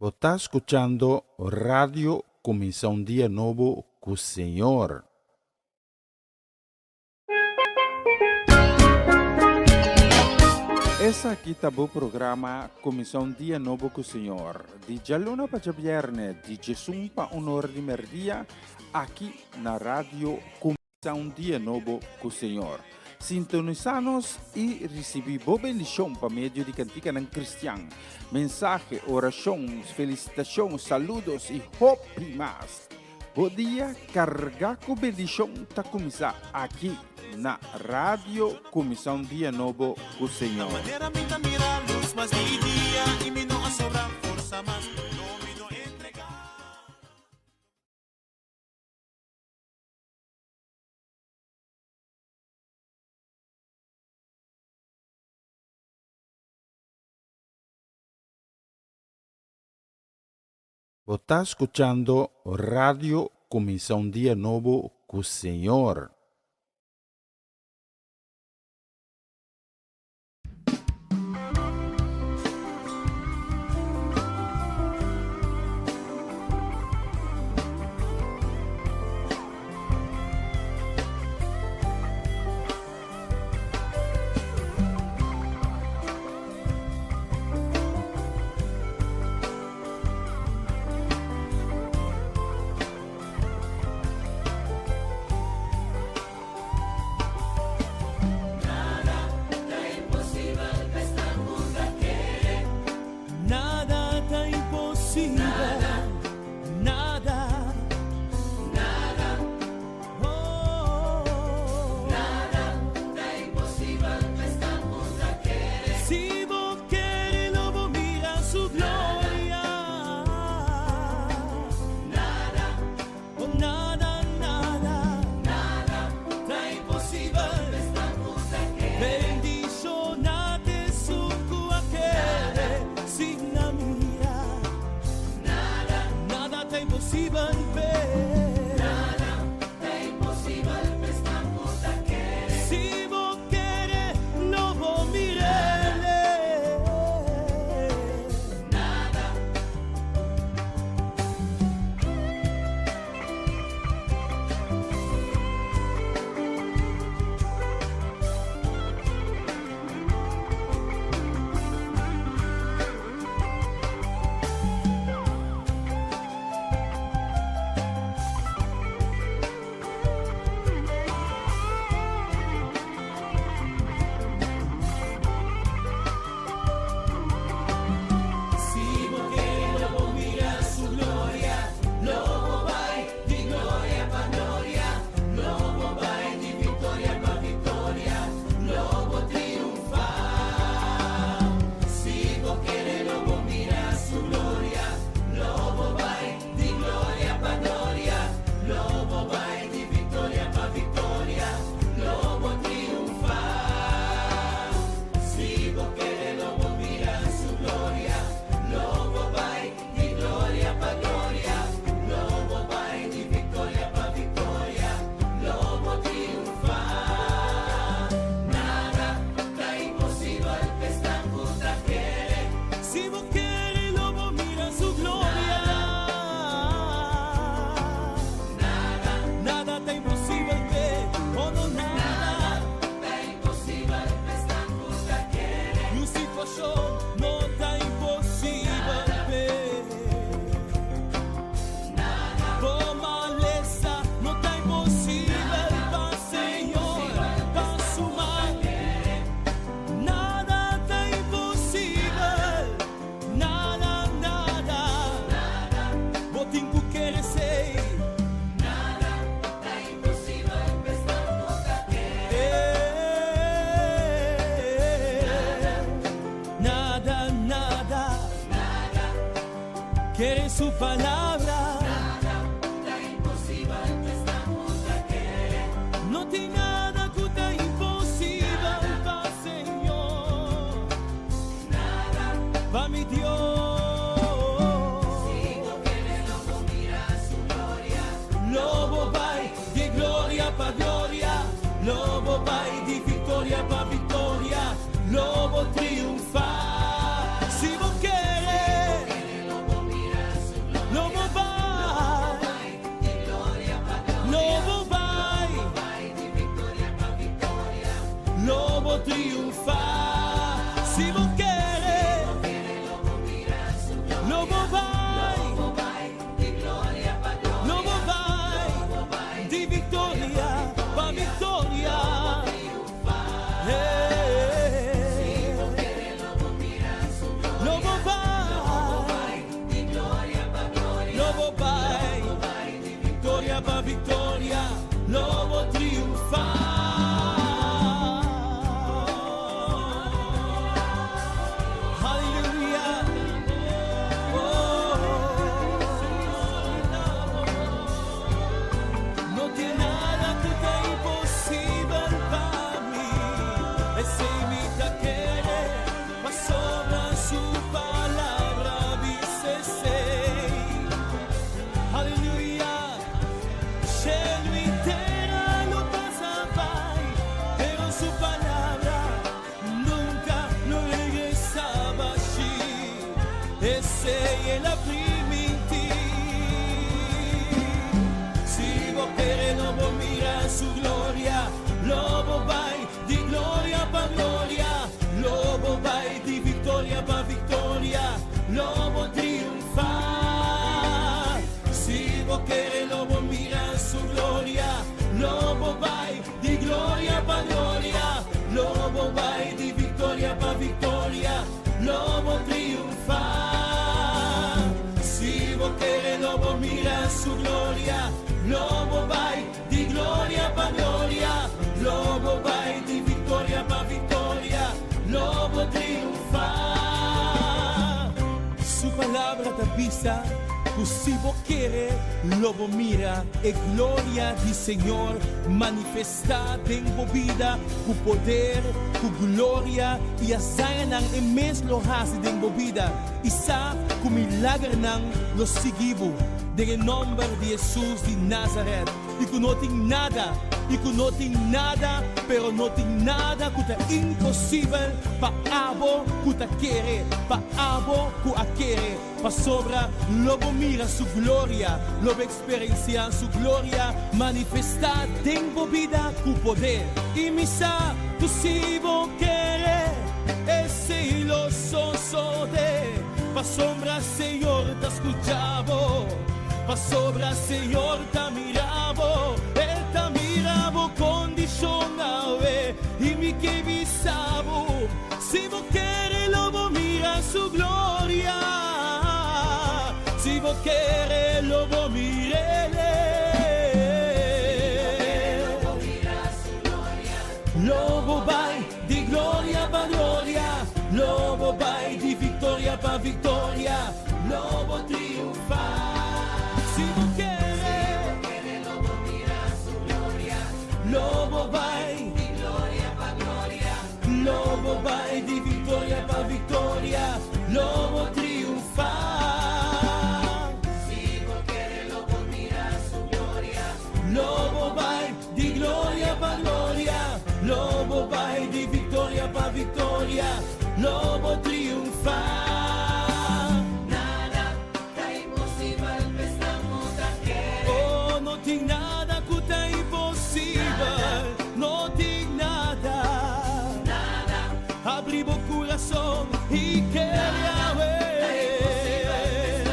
Você está escuchando Radio Começar um Dia Novo com o Senhor. Esse aqui tá o programa Começar um Dia Novo com o Senhor. De Jalona para Viernes, de Jesus para honor de merdia, aqui na Rádio Começar um Dia Novo com o Senhor. Sintonizanos e recebi boa bendição para meio de cantiga ng Cristian. Mensaje, oração, felicitação, saludos e hope mais. Bom dia, carga com bendição tá começar aqui na Rádio Começar um Dia Novo com o Senhor. Você está escuchando Radio Começar um Dia Novo com o Senhor. Quiere su palabra. No tem nada que tá impossível para Senhor. Para mi Dios. Sigo querendo mirar su gloria. Lobo vai de gloria para gloria. Lobo vai de vitória para vitória. Lobo triunfar. Si vos querés. lobo triunfar. Si vos querés, lobo vai, lobo vai, di victoria pa victoria. Lobo vai, lobo vai, di victoria pa victoria, lobo triunfar. Hallelujah. No tiene nada que te imposible para mí. Ese imita quiere, mas sobra su palabra, dice sei. Hallelujah. Cielo y tierra lo pasa vai, pero su palabra nunca lo regresaba allí. Ese es la primitiva. Si vos querés, lobo mira su gloria, lobo vai di gloria pa gloria, lobo vai di victoria pa victoria, lobo triunfar. Si vos querés, lobo mira su gloria, lobo vai di gloria pa gloria, lobo vai di victoria pa victoria, lobo triunfar. Si vos querés, lobo mira su gloria, lobo vai di gloria pa gloria, lobo vai di victoria pa victoria, lobo triunfar. Su palabra te avisa, pues si vos quieres, lobo mira, e gloria di Señor manifestada en tu vida, tu poder, tu gloria, y asanan en mes lo hace en tu vida, y sa tu milagre nan lo seguivo, en el nombre de Jesús de Nazaret, y que no tengo nada, pero no tengo nada que te imposible, pa abo que te quiere, pa abo que quiere, pa sobra, lobo mira su gloria, lobo experiencia su gloria, manifestar en tu vida tu poder, y misa, tú si vos quieres, ese iluso de, pa sombra, Señor, te escuchaba. Pa sobra, Señor, te miravo, Él te miravo condicionado, y mi que visavo, si vos querés, lobo mira su gloria, si vos querés, lobo mirele, lobo vai di gloria pa gloria, lobo vai di victoria pa victoria, lobo triunfar. Si vos querés, lobo mira su gloria, lobo vai di gloria pa gloria, lobo vai di victoria pa victoria, lobo triunfar. Si vos querés, lobo mira su gloria, lobo vai di gloria pa gloria, lobo vai di victoria pa victoria, lobo triunfar. No tengo nada que te imposible, no tengo nada. Abrí vos corazón y quería ver.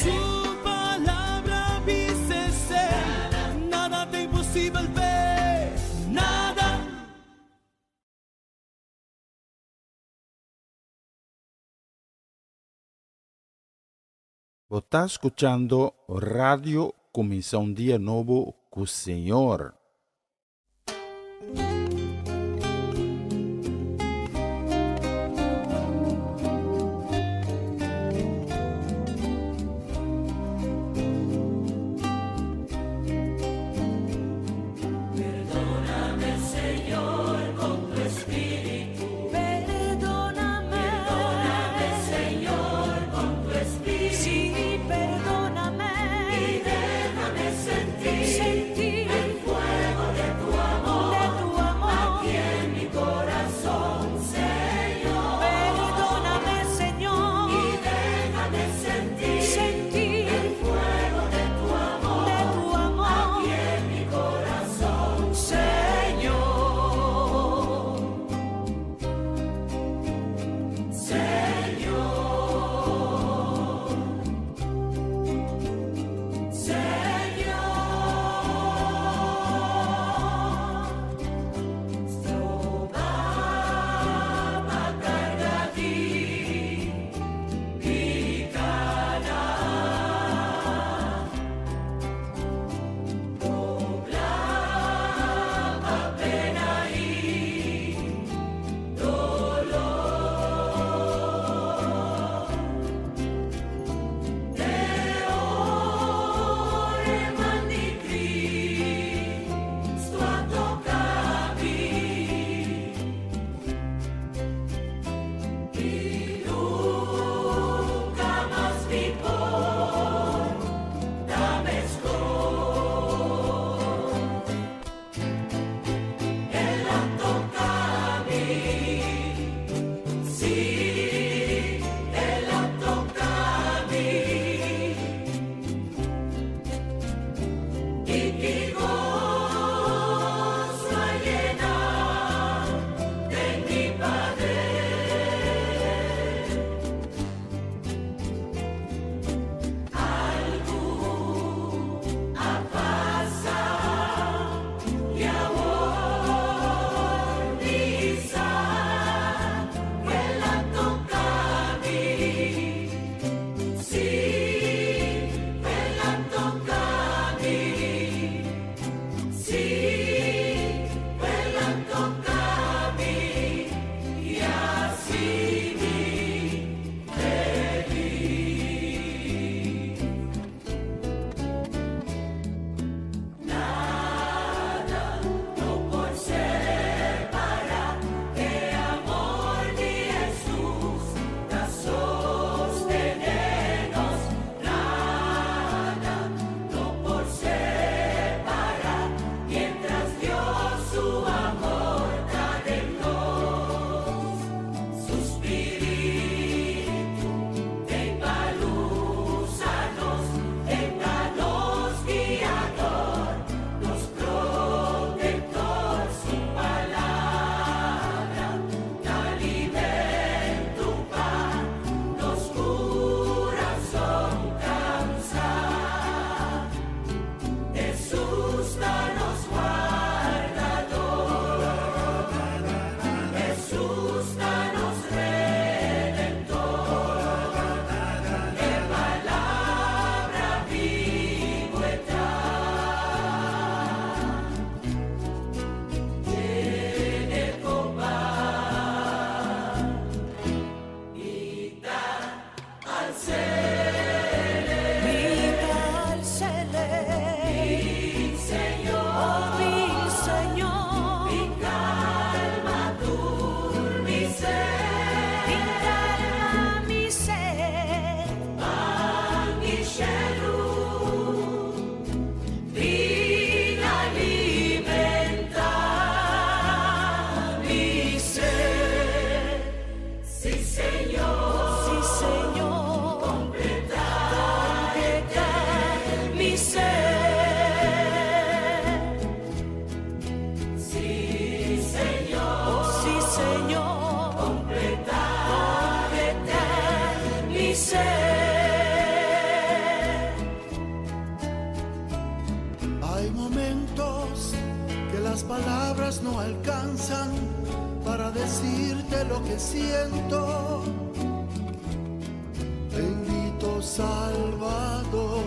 Su palabra dice ser, nada te imposible ver, nada. Vos estás escuchando Radio Comienza un día nuevo con el Señor. Sí, perdóname. Y déjame sentir el fuego. palabras no alcanzan para decirte lo que siento. Bendito Salvador.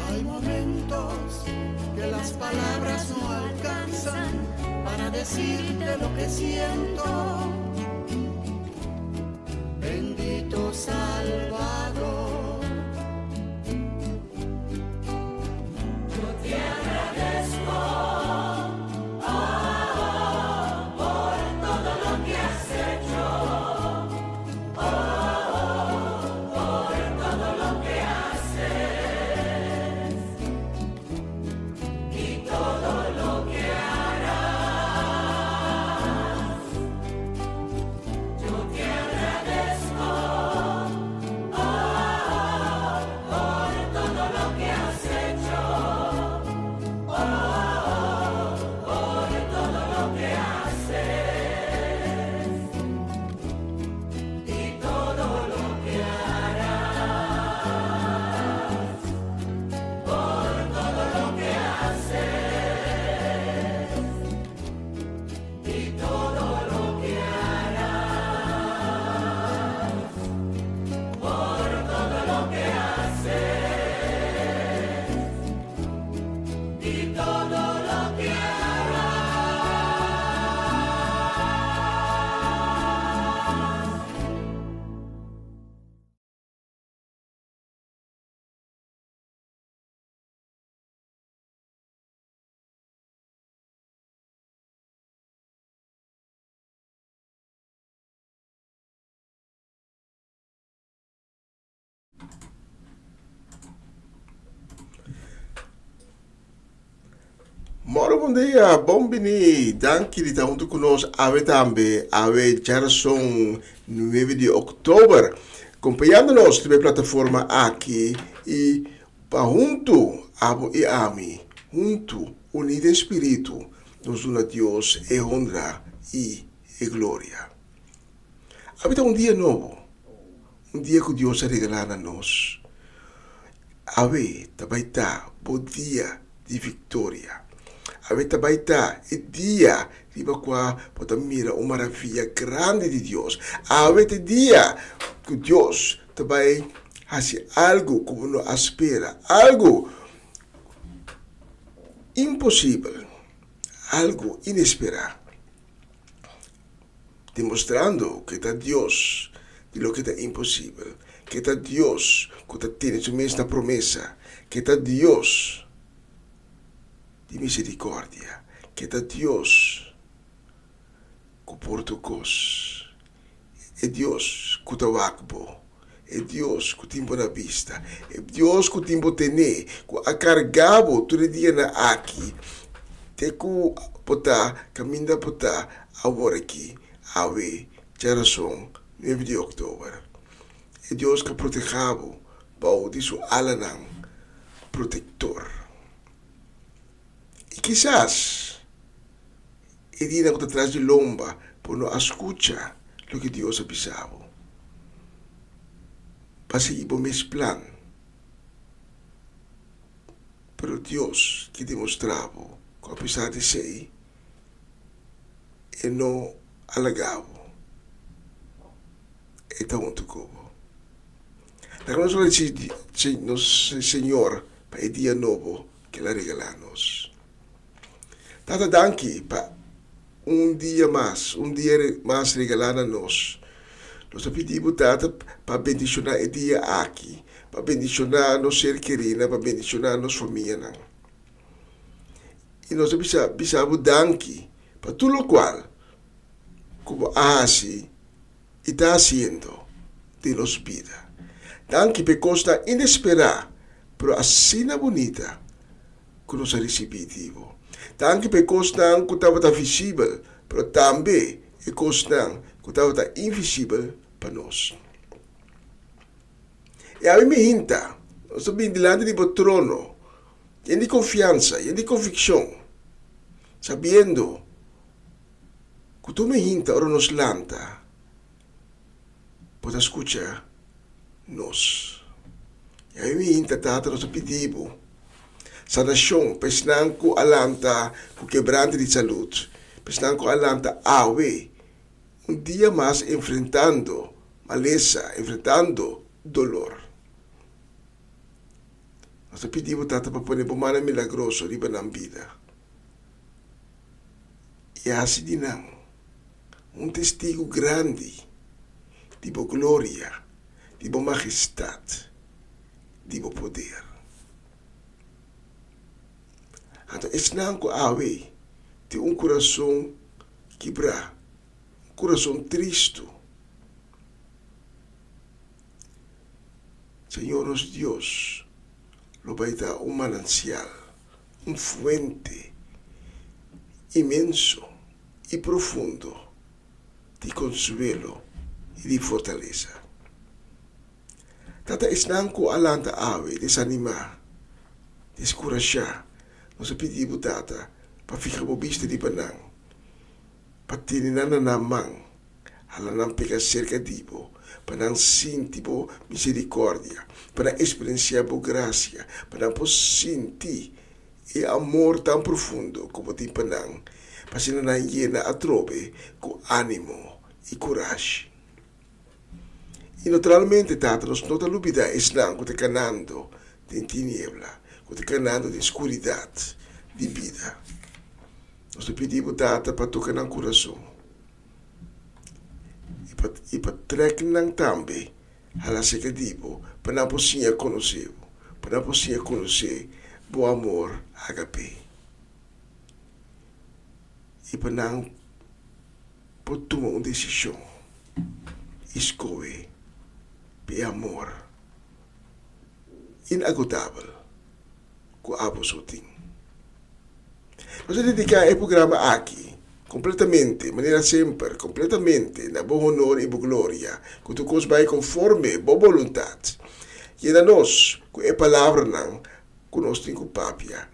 Hay momentos que las palabras no alcanzan para decirte lo que siento. Bendito Salvador. Yo te agradezco, por todo lo que has hecho, por todo lo que haces y todo lo que harás. Yo te agradezco, por todo lo que has hecho, por todo lo que haces y todo lo que harás. Por todo lo que haces y todo lo que harás. Por todo lo que haces y todo lo que Moro, bom dia, bom bini. Dank jullie dat junto conosco. Ave tambe, ave Gerson 9 de outubro. Acompanhando-nos na plataforma aqui e para junto, abo e ami, junto, unido em espírito, nos una Deus e honra e glória. Habita dia novo, dia que Deus regala a nós. Ave, tabaita, bom dia de vitória. Ave tabaita, e dia, riba qua, pode mira uma maravilha grande de Deus. Ave te dia, que Deus também faz algo como não espera, algo impossível, algo inesperado, demonstrando que está Deus de lo que está impossível, que está Deus que tem sua mesma promessa, que está Deus de misericórdia, que está Deus que porta cos, é Deus que está wakbo, é Deus que tem boa vista, é Deus que tem boa tener, que a cargabo todo dia na aqui, te que pota caminha pota agora aqui, ave geração 9 de outubro. É Deus que protegabo, bau de sua alanang protector. E quizás é dia que atrás de lomba por não escutar o que Deus avisava. Para seguir o mesmo plano. Pero Deus que demonstrava que apesar de ser, Ele não alagava. Ele está junto comigo. Reconozco nosso Senhor para o dia novo que Ele regala-nos. Tata danki para dia mais regalar a nós. Nós pedimos Tata para bendicionar o dia aqui, para bendicionar nosso ser querido, para bendicionar nossa família. E nós precisamos danki para tudo o qual, como assim, está fazendo de nossa vida. Danki por costa inesperada, pero assim bonita que nós recebemos. Danki por costa que estava visível, pero também é costa que estava invisível para nós. E a mim hinta, nós estamos diante do trono, e de confiança, e de convicção, sabendo que tu me hinta ora nos lanta, por escuchar nos. E aí me tata nos pedido sanação, pesnanco alanta com quebrante de saúde, pesnanco alanta awe, dia mais enfrentando maleza, enfrentando dolor. Nós pedimos tata para pôr pomana milagroso riba na vida. E assim dinam, testigo grande, tipo glória, tipo majestade, tipo poder. Então, esnanco awe, tem coração quebrado, coração triste. Senhor nosso Deus, lo vai dar manancial, fuente imenso e profundo de consuelo e de fortaleza. Tata esnanco alanta awe, desanimar, descorajar, nós pedimos tata, para ficar bobista de banang, para tininana na mang, halanang pega cerca dibo, para não sentir misericórdia, para experienciar a graça, para não sentir o amor tão profundo como tem panang, para não llena a trobe com ânimo e coragem. E naturalmente, tata, nós não olvidamos não que te canando de tiniebla, que te canando de escuridade, de vida. Nós te pedimos, tata, para tocar no coração. E para trecar também, a seca dibo, para não poder conhecer, para não poder conhecer o amor HP. E para não poder tomar uma decisão, escolher o amor inagotável que a você tem. Nós dedicamos o programa aqui, completamente, maneira sempre, completamente, na bom honor e boa glória, que tu cos vai conforme boa vontade. E a nós, que é palavra não, que nós temos papia,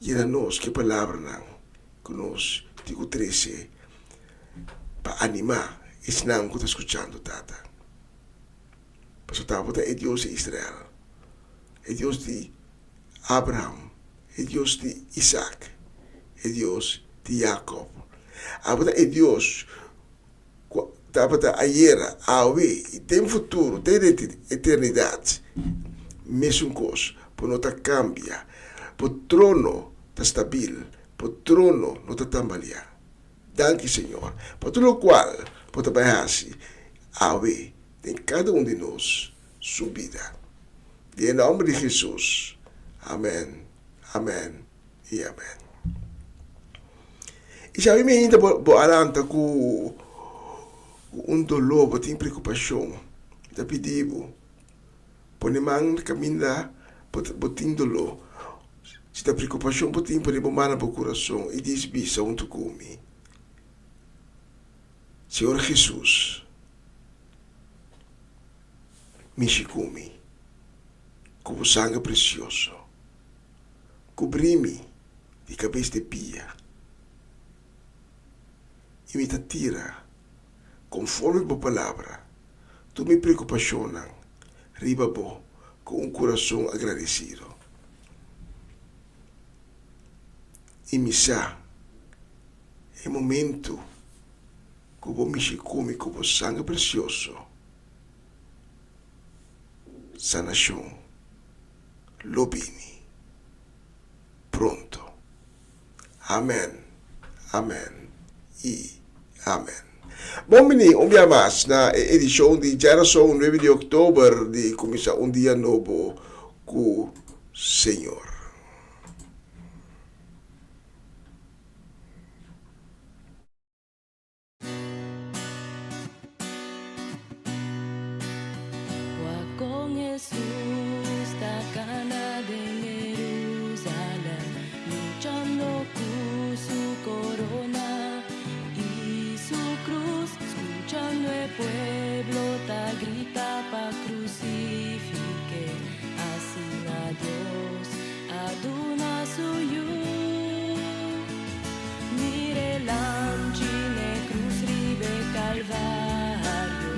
e a nós, que é palavra não, que nós temos 13, para animar esse não que está escutando, tata. Pastor Tata é Deus de Israel, é Deus de Abraham, é Deus de Isaac, é Deus de Jacob. Agora é Deus, Tata ayer, awe, e tem futuro, tem eternidade. Mesmo coisa, por não cambia, por trono está estável, por trono não está tambalear. Danke, Senhor, por tudo o qual, por trabalhar-se, awe, tem cada de nós subida. Em nome de Jesus. Amém, amém e amém. E já me ainda alanta com dolor, tem preocupação. Já pediu, põe man caminhar, tem dolor. Se tem preocupação, põe mana para o coração e diz bisa onde come. Senhor Jesus, me come com sangue precioso, cobri-me de cabeça de pia e me tira conforme a palavra. Tu me preocupacionas, riba bo com coração agradecido. E me sa é momento que vou me come com sangue precioso. Sanação, lobini, pronto. Amém, amém e amém. Bom menino, um dia mais na edição de geração 9 de outubro de começar dia novo com o Senhor. Calvario,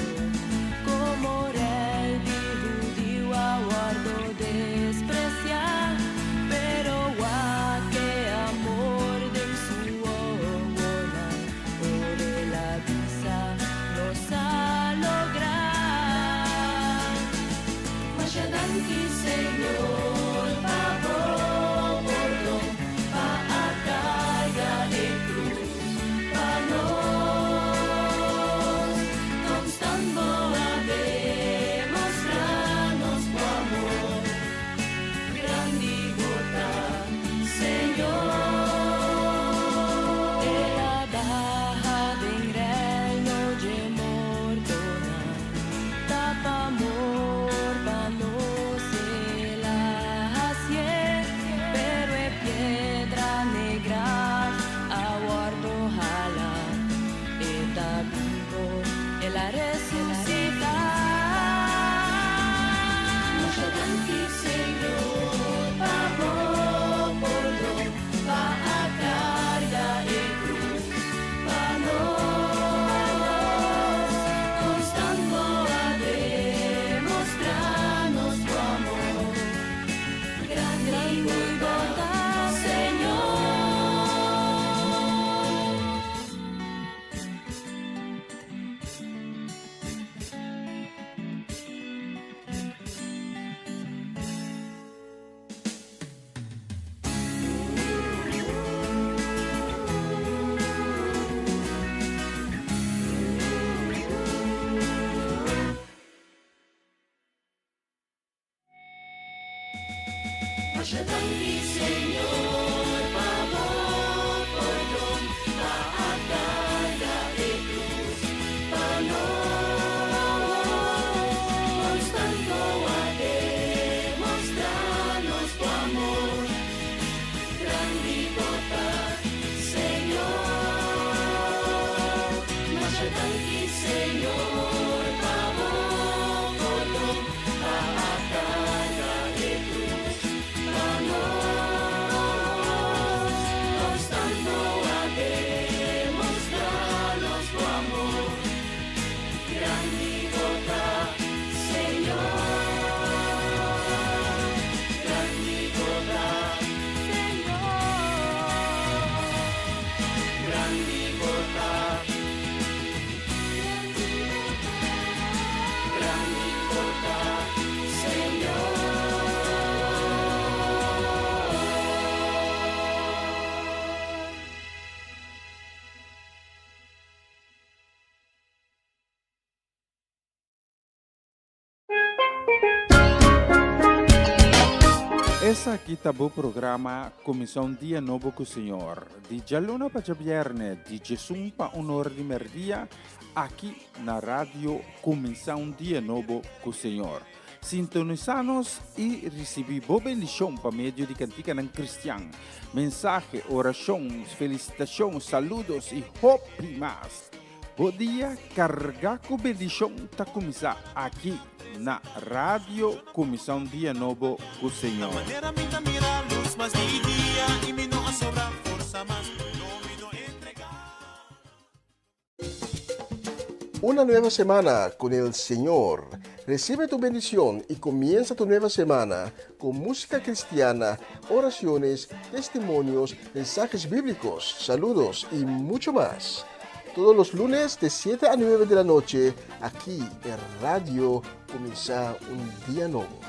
Essa aqui tá o programa Comissão Dia Novo com o Senhor. De Jaluna para Viernes, de Jesus para Honor de Merdia, aqui na rádio Comissão Dia Novo com o Senhor. Sintonizanos e recebi boa bendição para meio de cantiga ng Cristian. Mensagem, oração, felicitação, saludos e hope mais. Bom dia, carga com bendição tá começar aqui na Rádio Comissão Dia Novo com o Senhor. Una nueva semana con el Señor. Recibe tu bendición y comienza tu nueva semana con música cristiana, oraciones, testimonios, mensajes bíblicos, saludos y mucho más. Todos los lunes de 7 a 9 de la noche, aquí en Radio Comienza un Día Nuevo.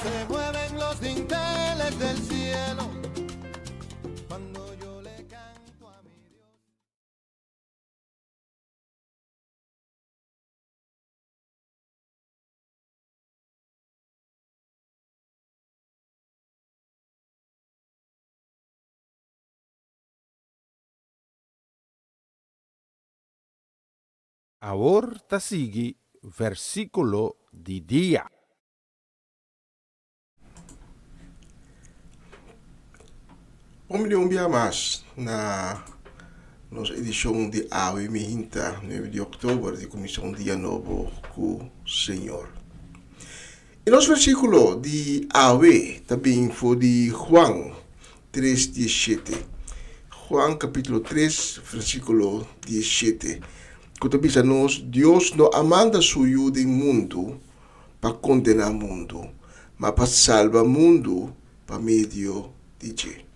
Se mueven los dinteles del cielo cuando yo le canto a mi Dios. Ahora sigue versículo de día. Vamos um dia mais na nossa edição de Ave Mihinta, 9 de outubro, de Comissão Dia Novo com o Senhor. E nosso versículo de Ave também foi de Juan 3:17. Juan capítulo 3, versículo 17. Que diz-nos, Deus não amanda suyo do mundo para condenar o mundo, mas para salvar o mundo para meio de Jesus.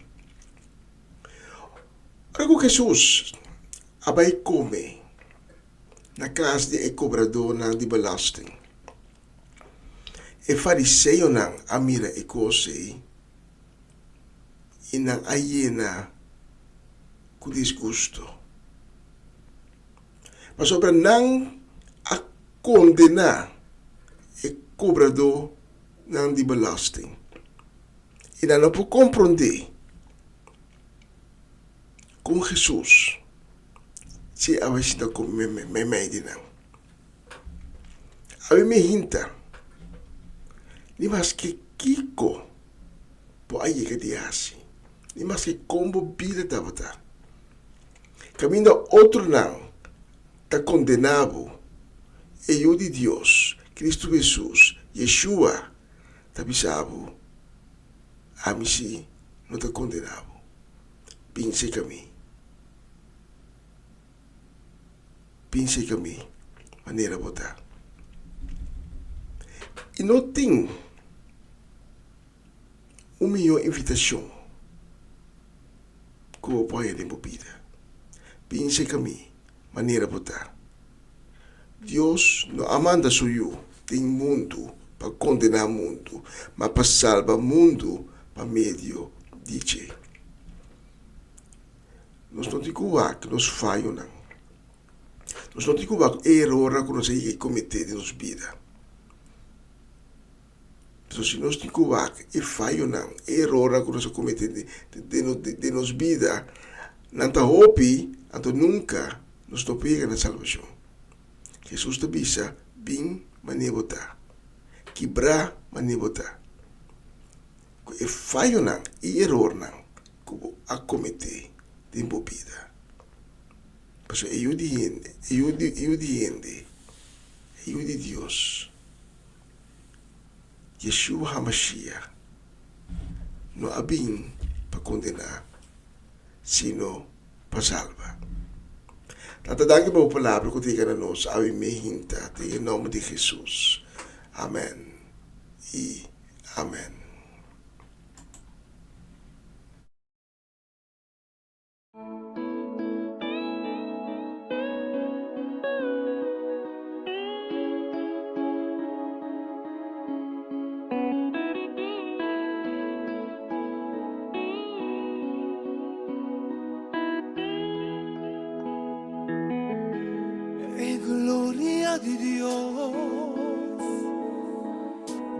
Ora com Jesus, abai come na casa de cobrador de belasting. E fariseu não amira e cose e não aiena com desgosto. Mas sobre não a condenar e cobrador de belasting. E não pode compreender com Jesus se a vez está com me meio não. A me hinta ni mas que kiko po aí que diasi ni mas que combo vida tabata caminho outro não está condenado e eu de Deus Cristo Jesus Yeshua está bisabo a mim se não está condenado pense que a mim maneira botar e não tem uma melhor invitação que eu posso ter vida pense que a mim maneira botar Deus não amanda suyo tem mundo para condenar o mundo mas para salvar o mundo para meio de Jesus. Nós não temos que nós falhamos não. Nós não temos erro que nós temos que cometer em nossa vida. Então, se nós temos que e falho não, erro que nós cometemos de nossa vida, não está hopi, então nunca nós não pega na salvação. Jesus te bisa, bem manebota, quebrar manebota. E falho não, e erro não, que a cometer de vida. Por isso, eu de Deus. Yeshua HaMashiach não abin para condenar, sino para salvar. Tanto daqui para a palavra que diga na nós, ao imehinta, em nome de Jesus. Amém e amém. Gloria de Dios,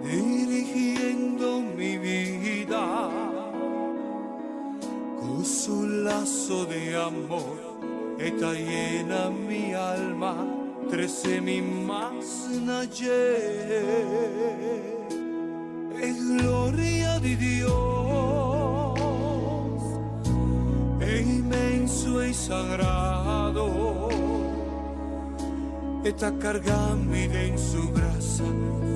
dirigiendo mi vida con su lazo de amor, está llena mi alma, 13.000 más naye. Gloria de Dios, inmenso y sagrado. Está cargada en su brasa,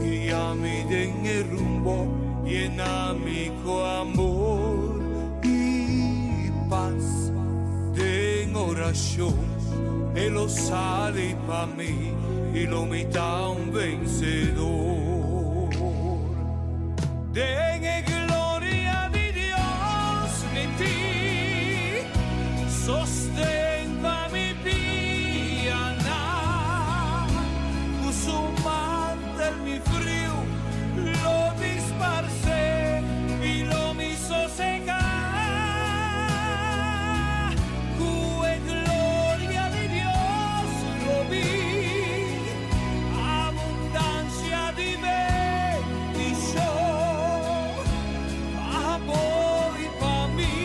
guíame en el rumbo, llena mi amor y paz. En oración, Él lo sale para mí y lo mita un vencedor. Den gloria de Dios en ti, sostén pa mi mi frío lo disparcé y lo me hizo secar. Gloria de Dios lo vi, abundancia de bendición, amor y pa' mí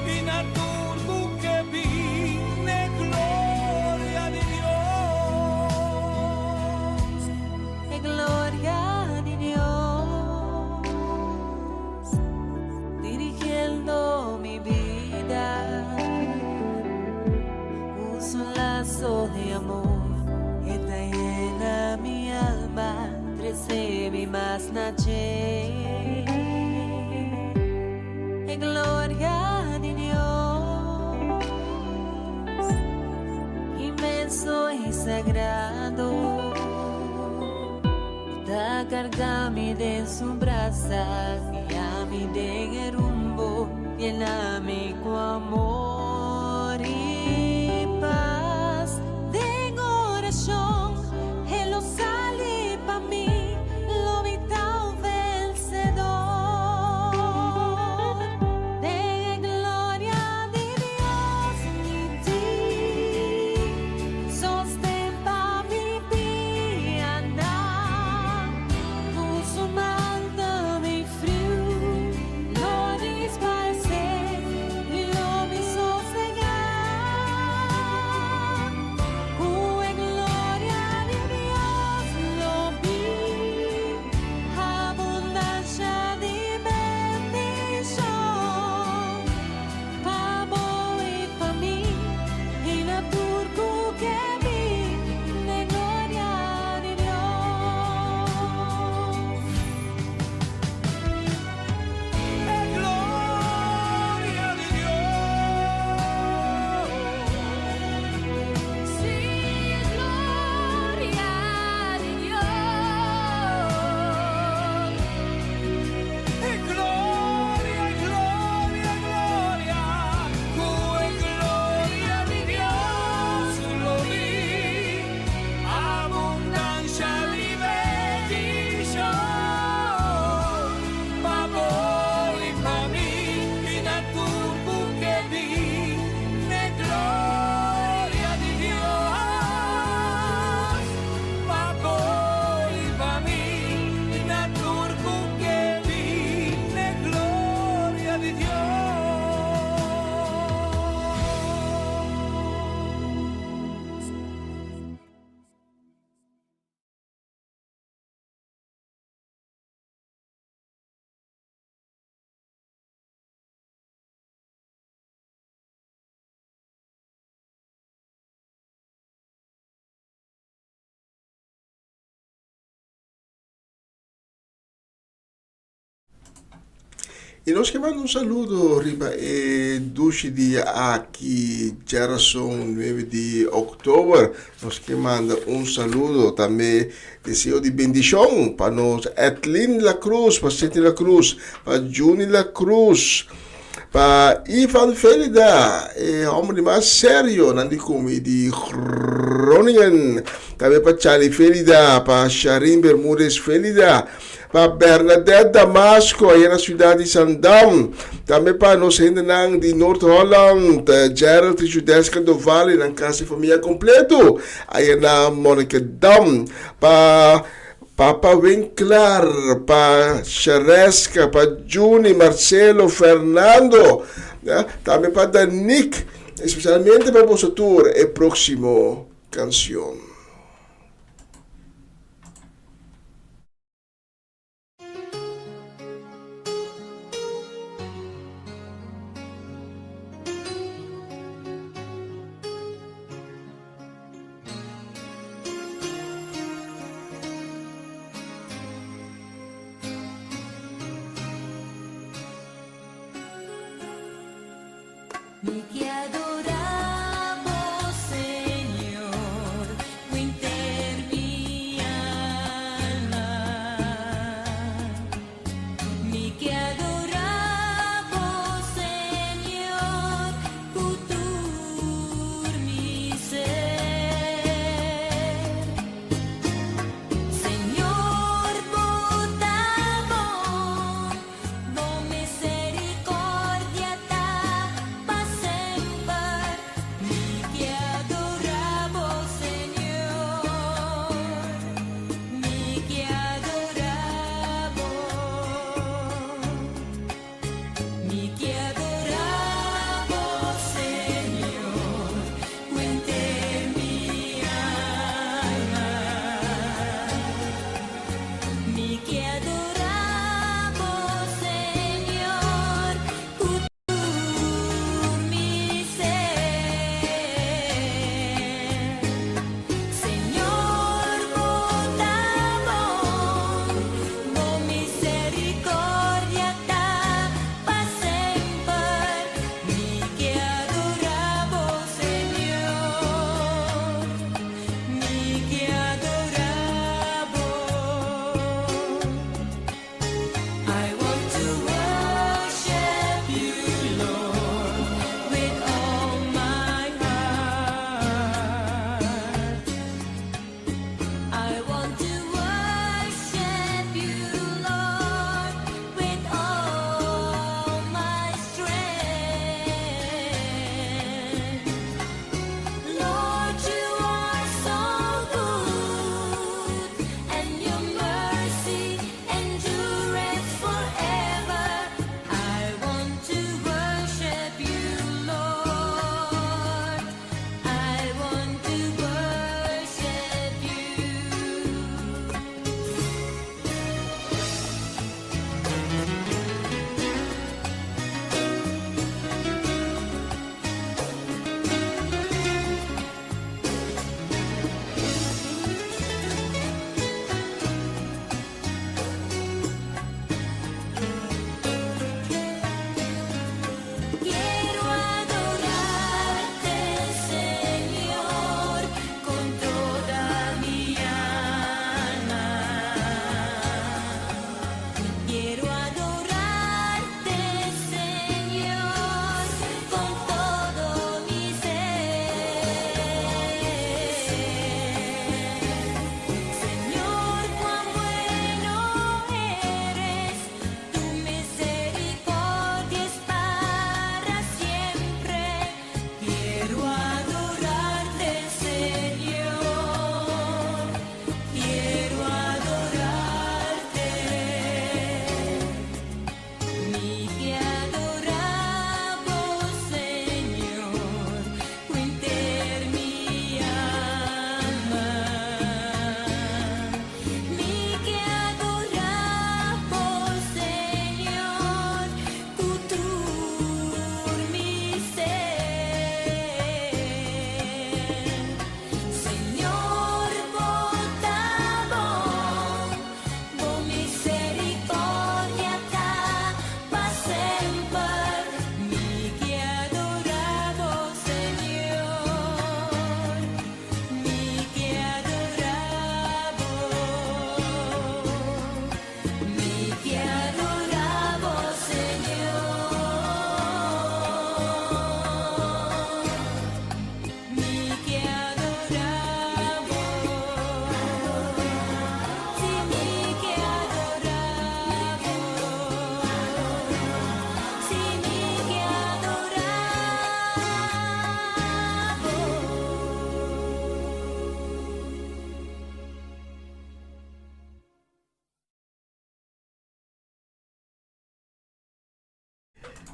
y naturgo que vine. Gloria de Dios, gloria de Dios, dirigiendo mi vida, puso un lazo de amor, está llena mi alma, 13.000 más naché. Gloria de Dios, inmenso y sagrado. Da cargami de su brasa, guiami de rumbo, llenami con amor y paz. De oración, Él lo sale pa' mí, lo vita un vencedor. De gloria de Dios en ti, sostén pa' mi vida. Mi frío, lo disparcé y lo mis E nós que manda um saludo, Riba, e 12 dias aqui, geração 9 de outubro. Nós que manda um saludo também, desejo de bendição para nós, Etlin La Cruz, para Cinti La Cruz, para Juni La Cruz, para Ivan Felida, homem mais sério, não de como de Groningen, também para Charlie Felida, para Sharim Bermúdez Felida, para Bernadette Damasco, aí na cidade de Sandam, também para nós ainda de North Holland, Gerald Trijudesca do Vale, na casa de família completo, aí na Monica Dam, para Papa Winkler, para Cheresca, para Juni, Marcelo, Fernando, né? Também para Nick, especialmente para o tour e próximo canção. Mi que adoramos, Señor, winter mi alma. Mi que adoramos, Señor, futur mi ser. Señor, votamos, no misericordia ta pa sempre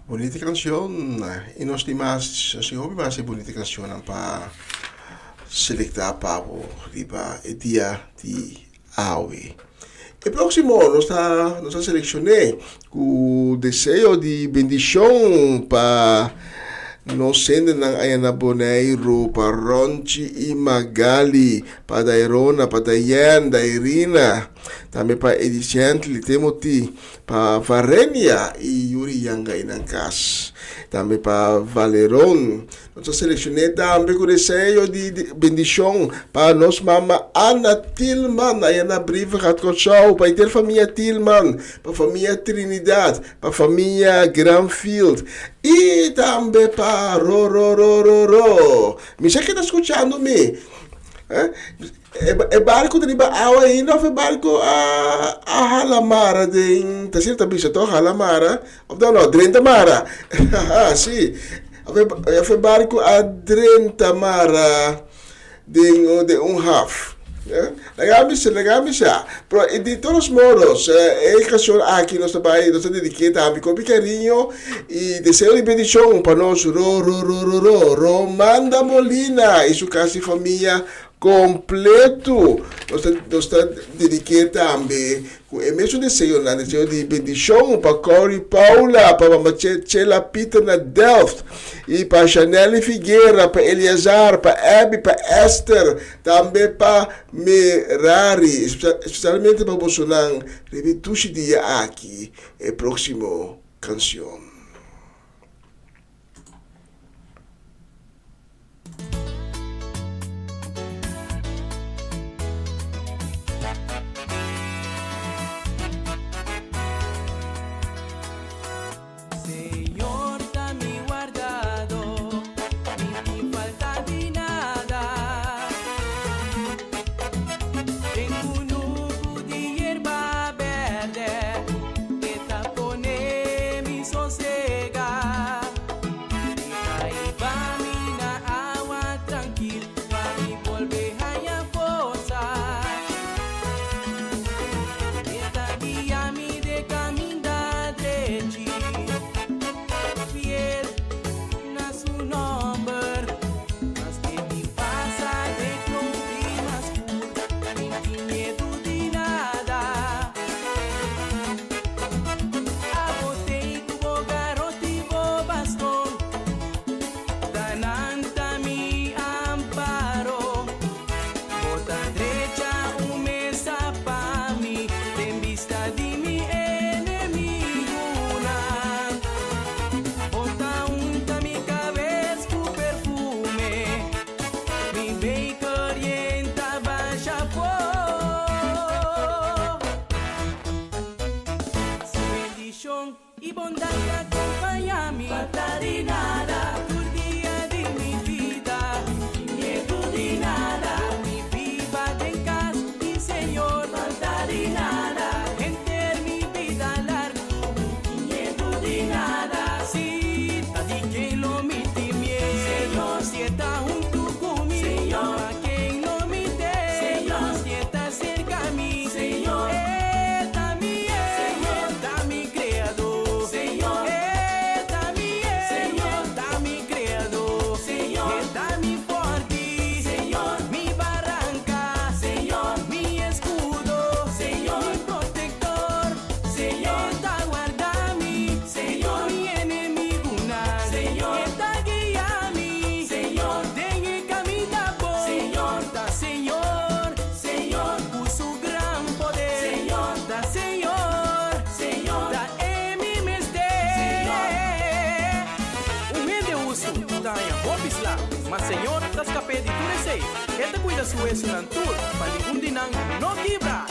Bonita canción. Y nos dimos, si hobby más bonita canción para selectar pavo riba el día de hoy. El próximo nos seleccioné con deseo de bendición para nos senden ng Ayana Boneiro, para Ronchi y Magali, para Dairona, para Dayan, Dairina, también para Edicentli, Timothy, para Varenia y Yuri Yanga Inankas, también para Valeron. Nos seleccioné también con deseo de bendición para nos mama Ana Tillman, Ayana Brief gaat show, para a família Tillman, para a família Trinidad, para a família Granfield e também para Ro. Me sei que está escutando-me. É barco de riba awa ainda ou é barco a Halamara de tá certo bicho to Halamara ou não 30 mara sim é barco a 30 mara de half legal já pero de todos modos canção aqui nós trabalhamos nós dedicamos a com carinho e desejo de bendição para nós Romanda Molina e sua casa e família completo. Nós está dedicado também com o mesmo desejo de bendição para Corey Paula, para Marcela Peter na Delft, e para Chanel Figueira, para Eliazar, para Abby, para Esther, também para Merari, especialmente para Bolsonaro, repetir dia aqui, a próxima canção. Senhor, das capedituras sei, esta cuida sua eslantur, para ninguém dinang não quebra.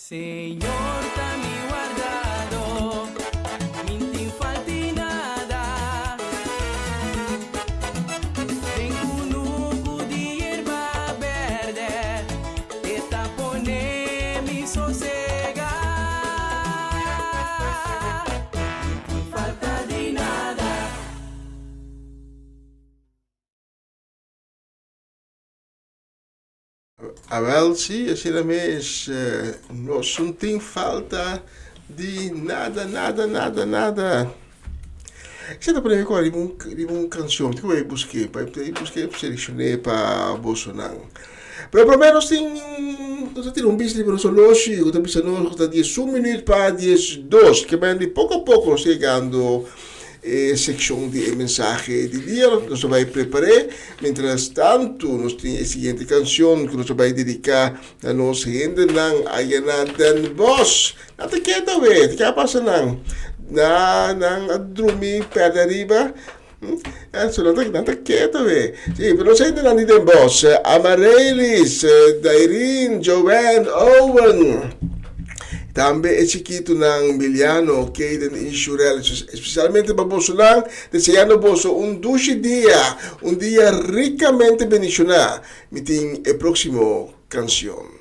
Señor, mi guardado, minti falti nada. Tengo un nuco de hierba verde, esta pone mi sosega. Falta de nada. Wel, zie, als je daarmee is, no something falta de nada, nada, nada, nada. Você tá por aí agora, uma canção que eu busquei, selecionei para Bolsonaro. Pero primeiro nós temos um business para solo hoje, eu estou pensando que 10 minutos para 10 2, que vem de pouco a pouco chegando seção de mensagem de dia, nós vamos preparar. Mientras tanto, nós temos a seguinte canção que nós vamos dedicar a nossa gente aí na Den Bosch. Não te queda ver, o que passa não? Na dormir perto arriba. Não te queda ver. Sim, mas nós ainda não Den Bosch. Amarelis, Dairin, Joanne, Owen. Também é chiquito ng Miliano, Caden e Shurel, especialmente para Bolsonaro, desejando Bolso um dia ricamente bendicionado. Meeting a próximo canción.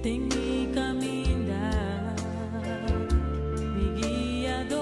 Tem mi caminar, mi guiador.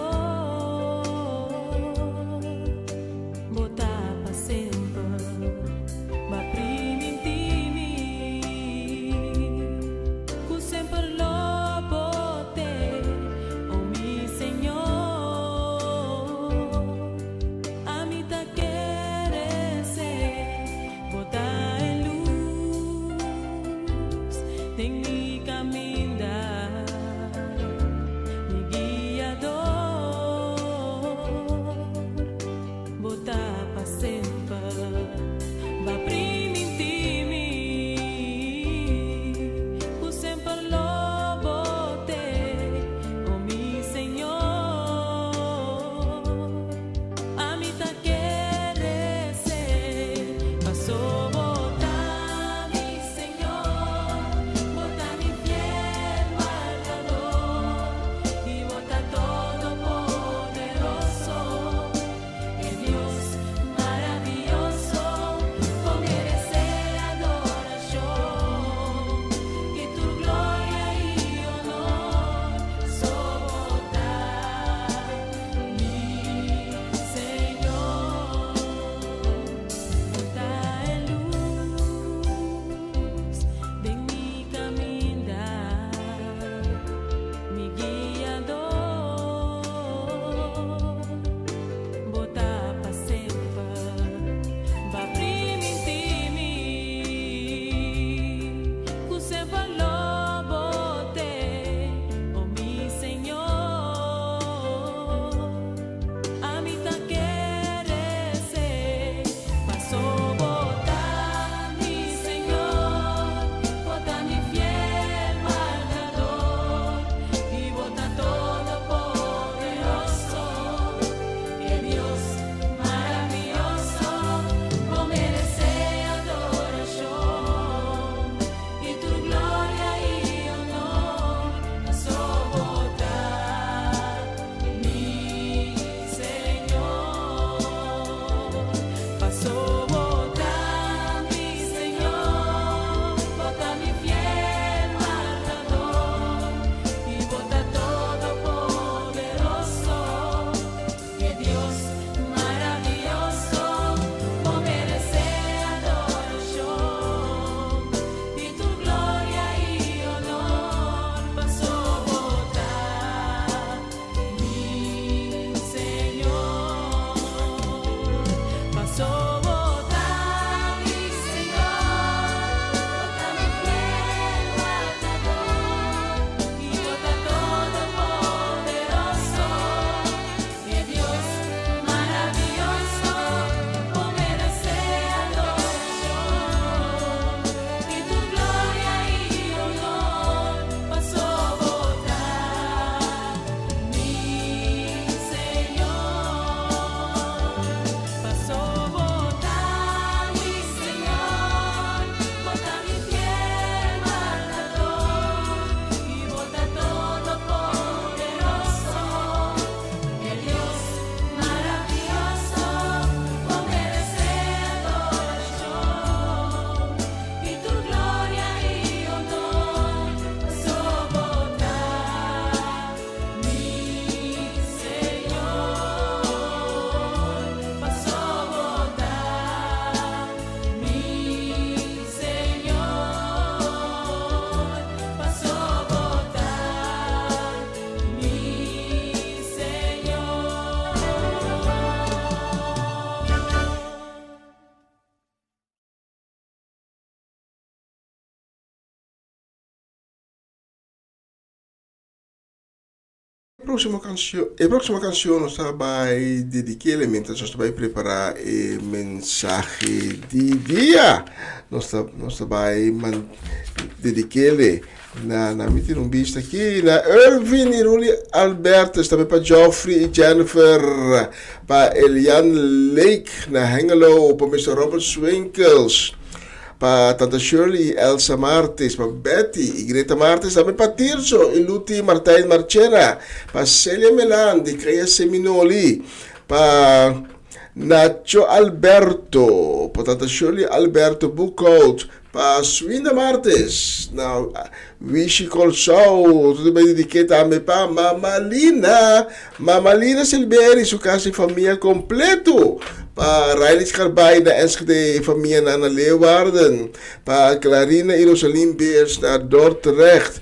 próxima canción nos vai dedicar mientras nós vai preparar o mensaje de dia. Nós vai dedicar na meeting um vista aqui na Irvin e Ruli Alberto, também para Geoffrey e Jennifer, para Eliane Lake na Hengelo, para Mr. Robert Swinkels, para Tanta Shirley e Elsa Martes, para Betty e Greta Martes, também para Tirso e Luti Martin Marchena, para Celia Melan de Creia Seminoli, para Nacho Alberto, para Tanta Shirley Alberto Buckout, para Swinda Martes, na Wishi Colsou, tudo bem dedicado também para Mamalina Silberi, sua casa e família completo, para Riley Carbay na Enschede família na Ana Leeuwarden, para Clarina Jerusalem Beers na Dordrecht,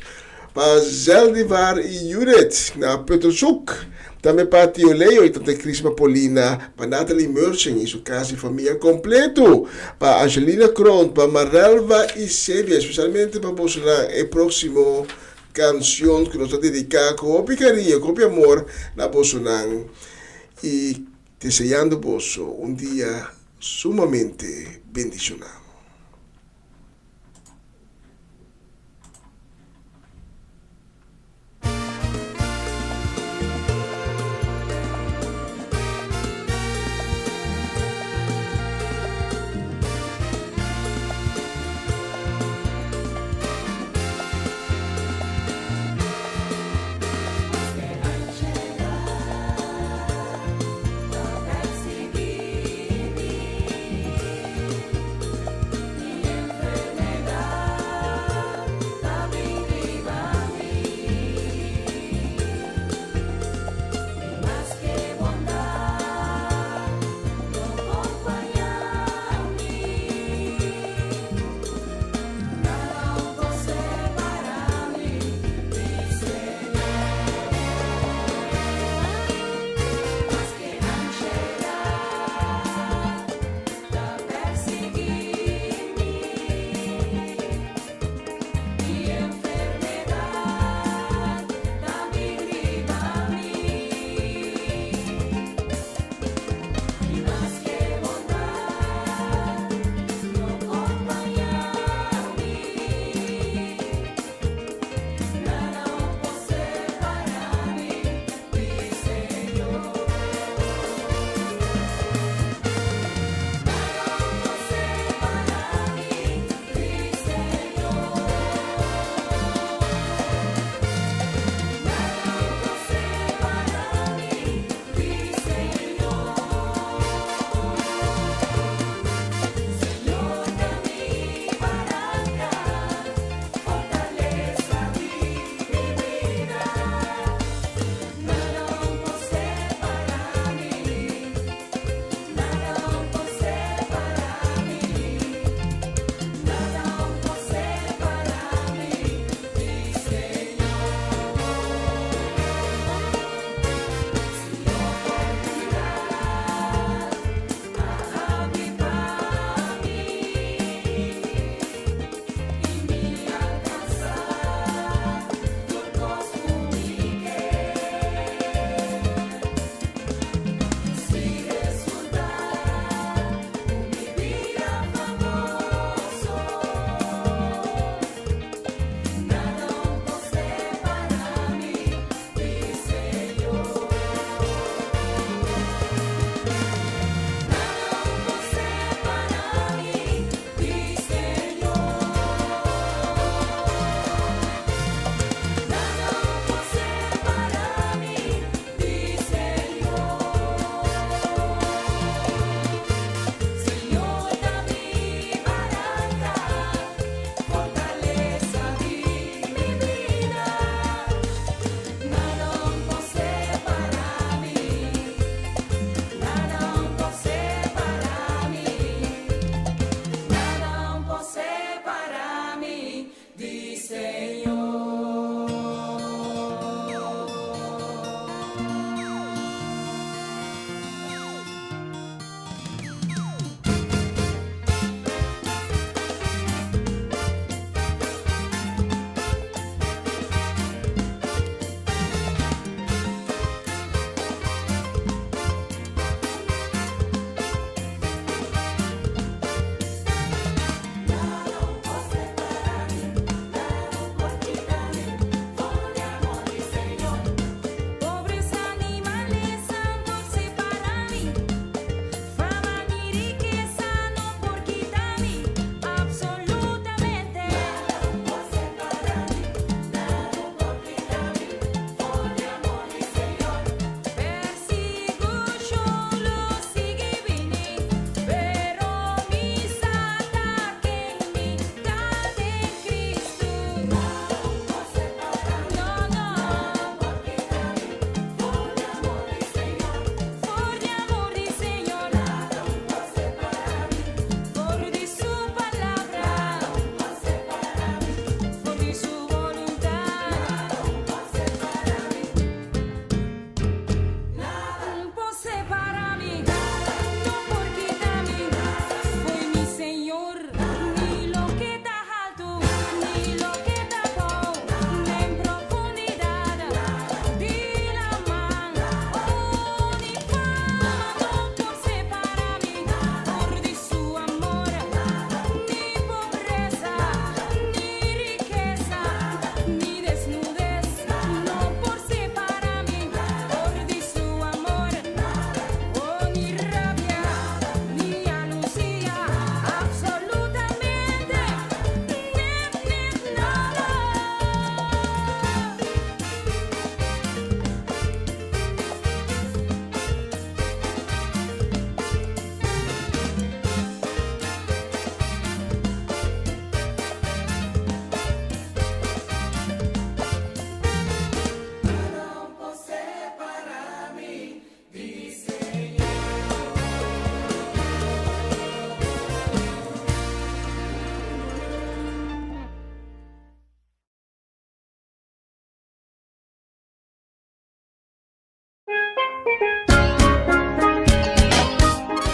para Zeldivar e Judith na Petrosuk, também para Tio Leo e Tante Crisma Polina, para Natalie Merching e sua casa e família completo, para Angelina Kron, para Marelva e Sevia, especialmente para Bolsonaro, e próximo canção que nós dedicamos com carinho, com amor na Bolsonaro, e desejando vos um dia sumamente bendicionado.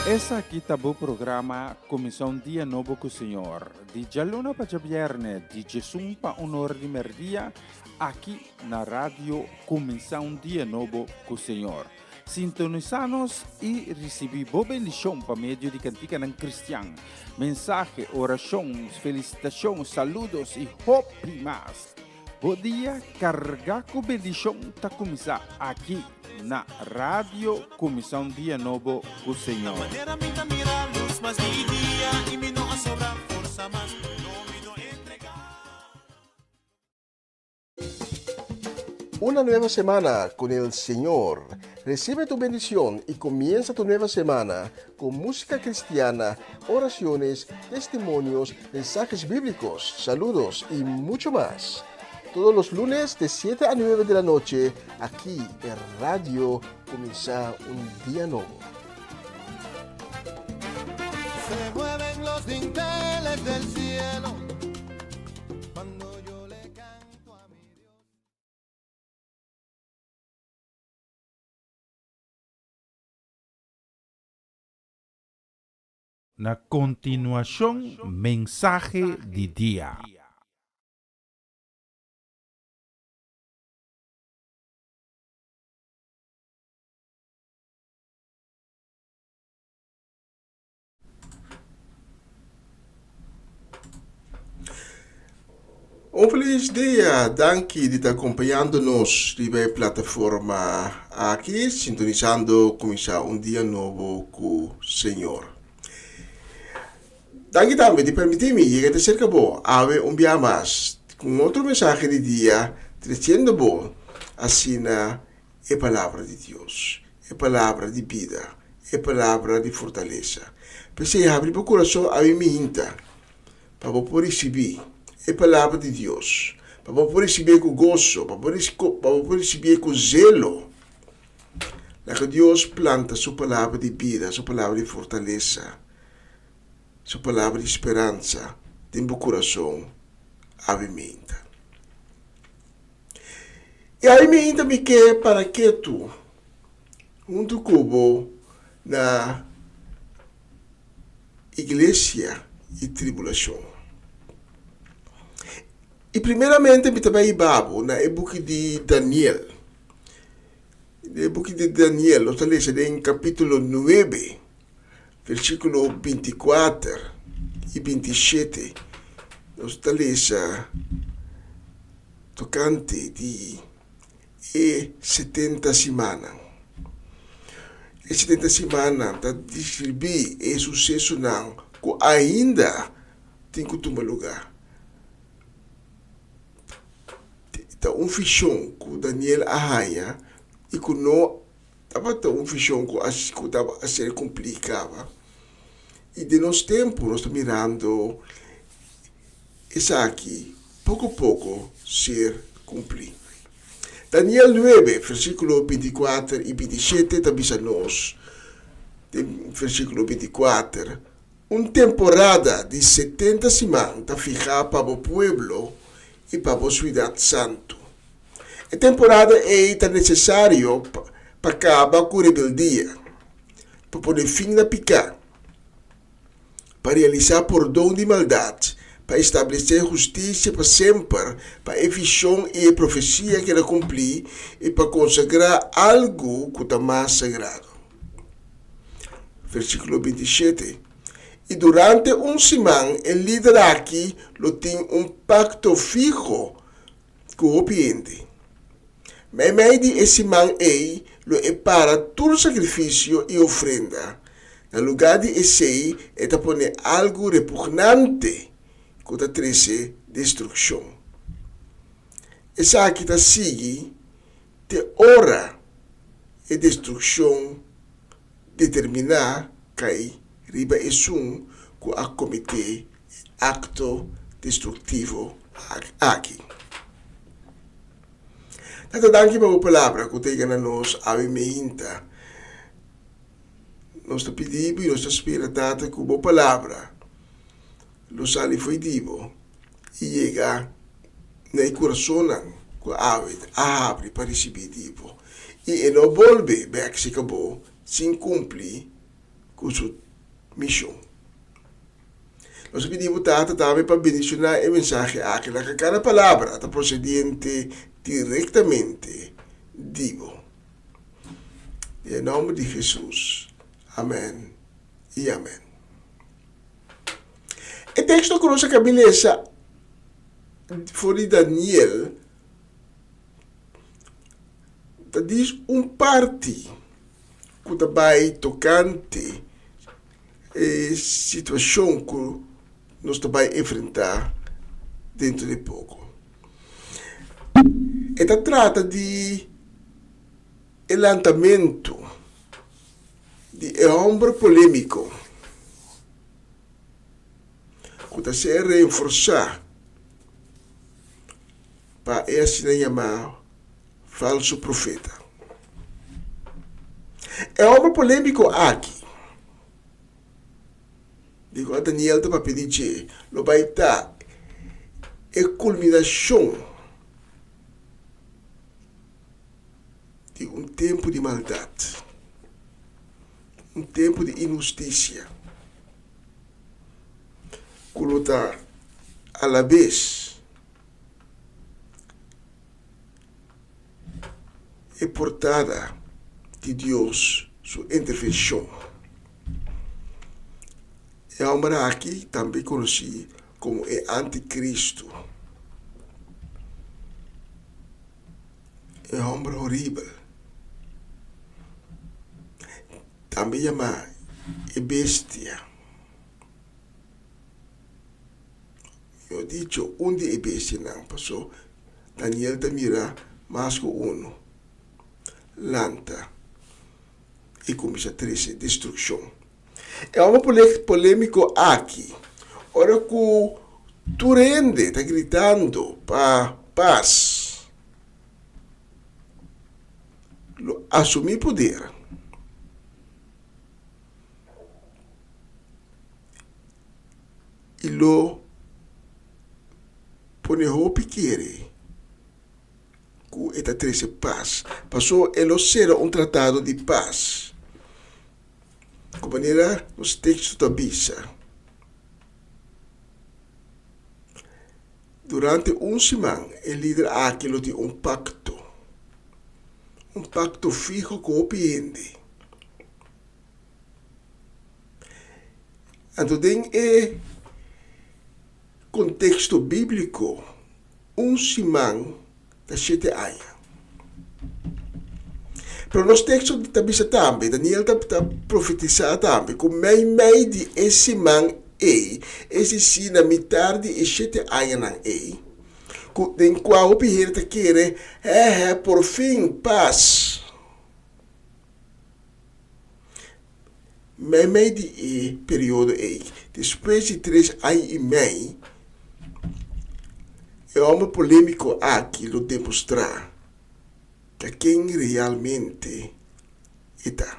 Essa aqui tá o programa Comissão Dia Novo com o Senhor. De Jaluna para Viernes, de Jesus para Honor de Merdia, aqui na rádio Comissão Dia Novo com o Senhor. Sintonizanos e recebi boa bendição para meio de cantiga não cristã. Mensagem, orações, felicitações, saludos e hope mais. Bom dia, carregar com bendição está começar aqui na rádio Comissão Dia Novo com o Senhor. Una nueva semana con el Señor. Recibe tu bendición y comienza tu nueva semana con música cristiana, oraciones, testimonios, mensajes bíblicos, saludos y mucho más. Todos los lunes de 7 a 9 de la noche, aquí en Radio Comienza un Día Nuevo. Se mueven los dinteles del cielo cuando yo le canto a mi Dios. Na continuação, mensagem de dia. Um feliz dia, danke de estar acompanhando-nos na plataforma aqui, sintonizando começar um dia novo com o Senhor. Danke também de permitir-me chegar cerca bom, haver um dia mais, com outro mensagem de dia, trazendo bom, assim a palavra de Deus, a palavra de vida, a palavra de fortaleza. Pensei, abrir o coração a mim, para poder receber a palavra de Deus, para poder receber com gozo, para poder receber com zelo, que Deus planta sua palavra de vida, sua palavra de fortaleza, sua palavra de esperança, dentro do coração, a mim. E a mim me quer para que tu, junto comigo, na igreja e tribulação. E primeiramente me também babo na book de Daniel. No book de Daniel, nós lemos em capítulo 9, versículo 24 e 27. Nós lemos tocante de 70 semanas. E 70 semanas está descrever o sucesso não, que ainda tem que tomar lugar. Então, fichão que Daniel arranha e que não estava um fichão que estava a ser complicado. E de nosso tempo, nós estamos mirando isso aqui, pouco a pouco, ser cumprido. Daniel 9, versículo 24 e 27, também nós, versículo 24, uma temporada de 70 semanas está fijada para o povo e para a cidade santo. A temporada é necessário para acabar com a rebeldia, para poder fim da pecado, para realizar perdão de maldade, para estabelecer justiça para sempre, para a visão e a profecia que ela cumprir e para consagrar algo que está mais sagrado. Versículo 27. E durante semana, o líder aqui tem um pacto fijo com o cliente. Mas meio de semana é para todo sacrifício e ofrenda. No lugar de esse, é para pôr algo repugnante que está trazendo destruição. Essa aqui está seguindo de hora e destruição determinar que riba esum que a cometer acto destrutivo aqui. Tanto danke para a palavra que tem na nós a minha. Nós te pedimos e nós te esperamos com a palavra. Los ali foi divo e chega no coração que abre para receber divo. e não volve back se acabou sem cumprir com sua missão. Nós pedimos Tata também para bendicionar a mensagem aqui, que cada palavra está procedente diretamente digo. Em nome de Jesus. Amém e amém. O texto que nós acabamos de ler foi de Daniel, diz parte que também tocante a situação que nós também enfrentar dentro de pouco. E trata de levantamento de homem polêmico que está se reforçar para esse chamar falso profeta. É homem polêmico aqui. Digo a Daniel para pedir que não vai estar a culminação de um tempo de maldade, um tempo de injustiça, que está a la vez é portada de Deus, sua intervenção. É um homem aqui também conhecido como o anticristo. É um homem horrível. Também chama bestia. Eu disse onde é bestia não, passou Daniel te mira mais que uno. Lanta e começa a trazer destruição. É um polêmico aqui. Ora que tu rende, está gritando para paz. Assumir poder. E lo pone roupa que está trazendo paz. Passou ele ser um tratado de paz. De maneira nos textos da Bíblia. Durante semana, o líder aquilo de um pacto fijo com o cliente. Então, em contexto bíblico, semana da 7 anos. Pero nos textos da Bíblia também, Daniel está profetizando também, que meio de esse man esse sim na metade de 7 anos em qual o Pierre quer por fim paz. Meio de período depois de 3 anos e meio, é homem polêmico aqui lo demonstrar que quem realmente está.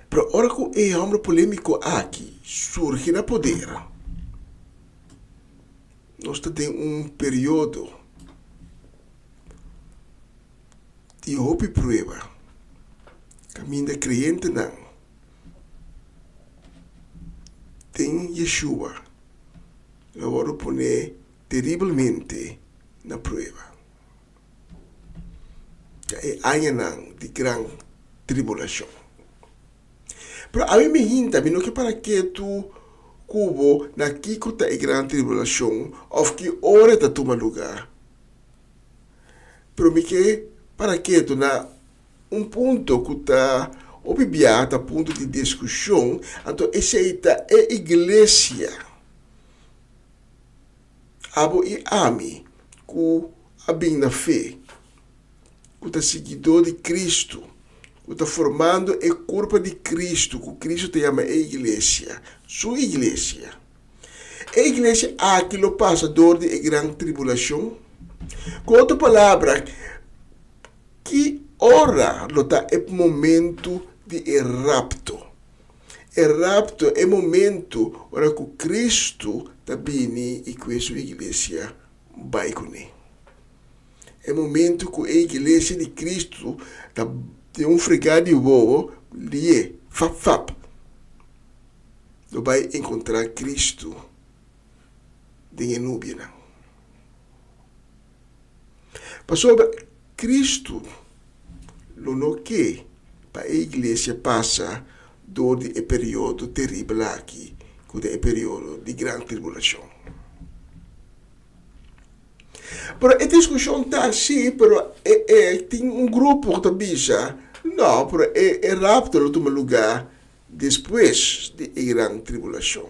Pero ora que é homem polêmico aqui surge na poder. Nós temos período de hope prueba. Caminho da crente não. Tem Yeshua. Agora pone terrivelmente na prova. É ano de grande tribulação. Pero a mim me hinta, não que para que tu cubo na kikuta e grande tribulação, ou que hora está toma lugar. Pero me que para que tu na ponto que está obviado, ponto de discussão, então essa é a igreja. Abo e ame, que abem na fé, que está seguidor de Cristo, que está formando a corpo de Cristo, que Cristo te chama a igreja, sua igreja. A igreja aqui lo passador de grande tribulação. Com outra palavra, que ora lo está é momento de rapto. O rapto é momento ora que o Cristo está bem e com a sua igreja vai com ele. é o momento que a igreja de Cristo tem um fregado de boa, ali, fap. Não vai encontrar Cristo em Núbia, não. Mas sobre Cristo, não que para a igreja passa durante o período terrível aqui, que é o período de grande tribulação. Mas a discussão está assim, tem um grupo que está não, mas é rápido tomar lugar depois da grande tribulação.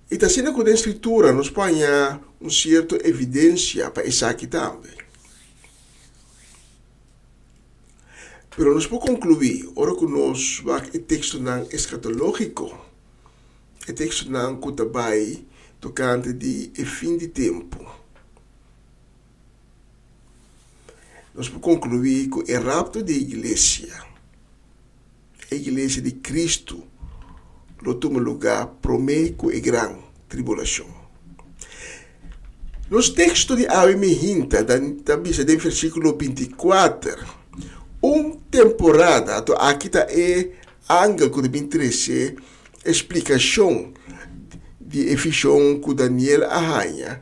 E está sendo que a escritura nos põe uma certa evidência para isso aqui também. Pero nós podemos concluir, ora que nós vamos o texto não escatológico, o texto não que vai tocante de fim de tempo. Nós podemos concluir que o rapto da igreja, a igreja de Cristo, lo toma lugar promete a grande tribulação. Nos textos de Ave Mehinta, também no versículo 24, temporada, aqui está a ángel que deve trazer explicação de visão que Daniel arranha.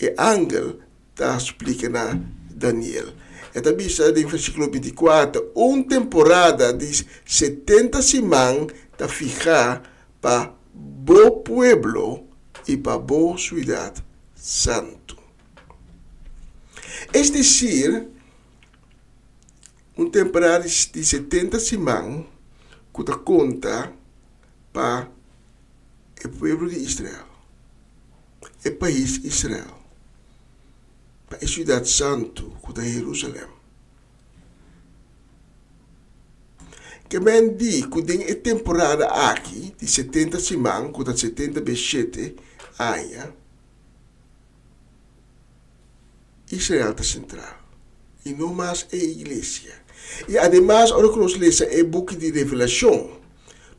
E ángel está explicando a Daniel. E também está no versículo 24, temporada de 70 semanas está ficar para o pueblo e para a cidade santo. É decir, temporada de 70 semanas que conta para o povo de Israel, o país Israel, para a cidade santo que é Jerusalém. Que men di que tem a temporada aqui de 70 semanas, que é 70 vezes anos, Israel está central e não mais a igreja. E además, ora que nós lemos o book de Revelação,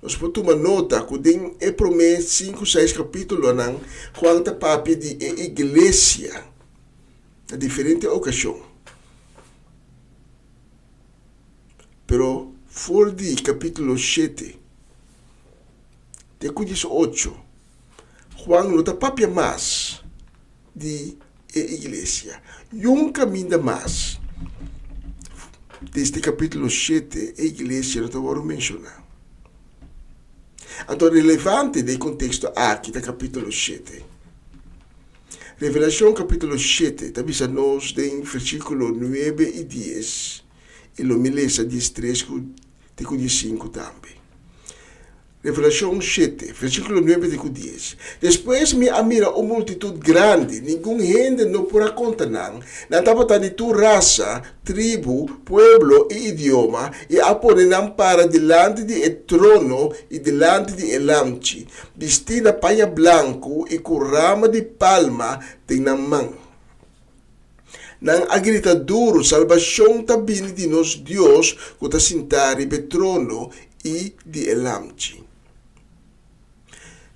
nós podemos tomar nota que tem a promessa 5, 6 capítulos quanto a papel de igreja a diferentes ocasiões. Pero fora de capítulo 7, de 18, Juan nota papel mais de igreja. E caminho mais. Desde capítulo 7, a igreja não está mencionar. Então, relevante do contexto aqui, do capítulo 7. Revelação capítulo 7, também nós tem versículo 9 e 10. E lo milesa 13 e 5 também. Revelação 7, versículo 9 e 10. Depois me mira uma multitud grande, nenhum gente não podrá contar não. Não estava de tua raça, tribo, pueblo e idioma, e aponem para delante de trono e delante de elamchi, vestida paia branco e com rama de palma tem na mão. Nang agrita duro, salvação também de nos Deus, que está sentado e trono e de elamchi.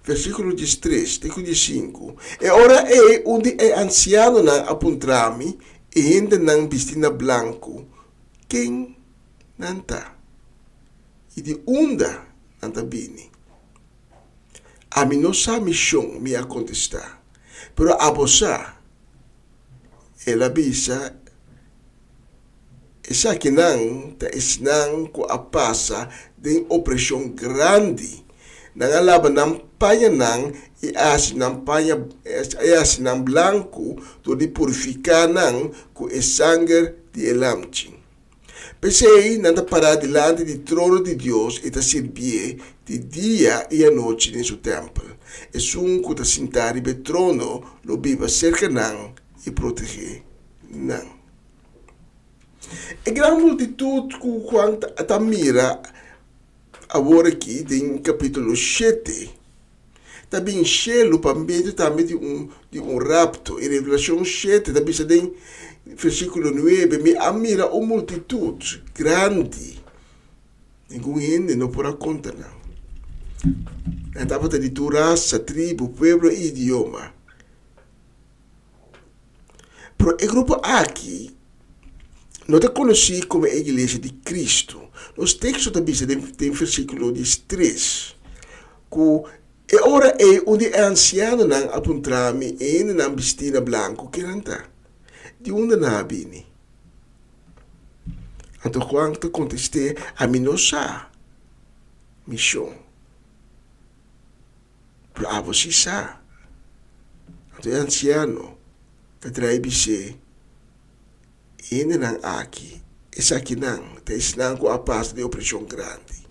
Versículo 13, versículo 5. E ora é onde é anciano na apuntrami e gente nang vestina branco. Quem nanta? E de onda nanta bini. A mim não sa missão me a contestar. Pero a você, ela bisa, essa que não ta esnang ko a passa de opressão grande. Nangalaban ng payanang iasi ng blanco to di purificar ng ku esanger di elamchi. Pesei nanda para delante di trono di Dios e ta servir di dia e a noite em seu templo. E sunco ta sentari be trono lo biba cerca ng e proteger ng. E gran multitud ku quanta tamira agora aqui tem capítulo 7, também cheio para meio também de um rapto, em Revelação 7, também tem versículo 9, me admira uma multitud grande, nenhum gente não podrá contar, não estava de tua raça, tribo, pueblo e idioma, Pero o grupo aqui não te conheci como a igreja de Cristo. Nos textos também tem versículo 13. Que e ora é onde é anciano não apuntrami e não vestina branco que não está. De onde não bini? Então quando contestei a minosa missão. Para você sabe. Então é anciano que traz bise e não aqui. Essa aqui não. Tem não com a paz de opressão grande.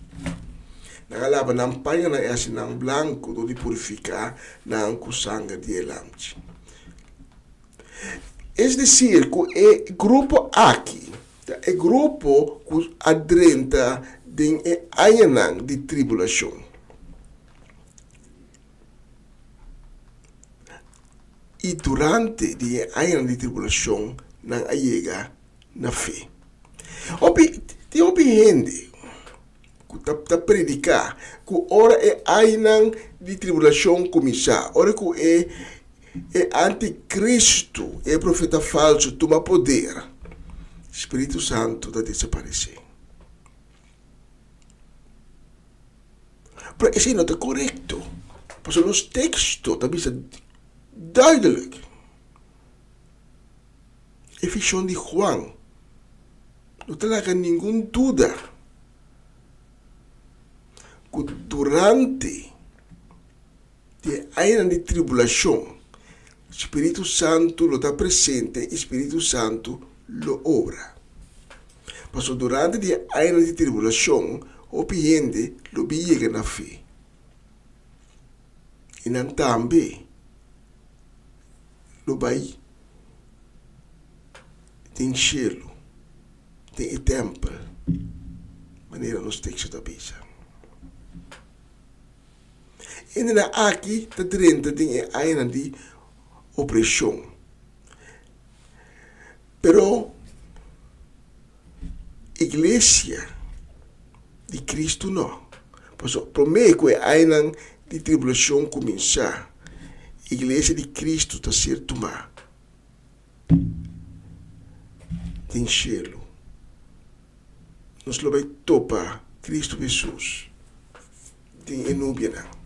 Nagalaba ng paia na esse ng blanco do de purificar ng com sangue de elamte. Es decir, que o grupo aqui, o grupo que adrenta de ayanang de tribulação. E durante de ayanang de tribulação, não ayega na fé. Te obihende, que predicar, que ora é ayanang de tribulação começar, ora que é anticristo, é profeta falso, toma poder. Espírito Santo está desaparecendo. Mas isso não é correto. Porque nos textos também é duidelijk. É visão de Juan. Não tem nenhuma dúvida que durante a era de tribulação, Espírito Santo lo está presente, Espírito Santo lo obra. Mas durante a era de tribulação, o cliente lo vive na fé. E não também lo vai tem cielo, tem templo, maneira nos textos da Bíblia. E na aqui está dentro de a era de opressão. Pero igreja de Cristo não. Por meio que a era de tribulação começar, a igreja de Cristo está ser tomada. Tem cielo. Nós lo vai topar Cristo Jesus. Tem enúbia não.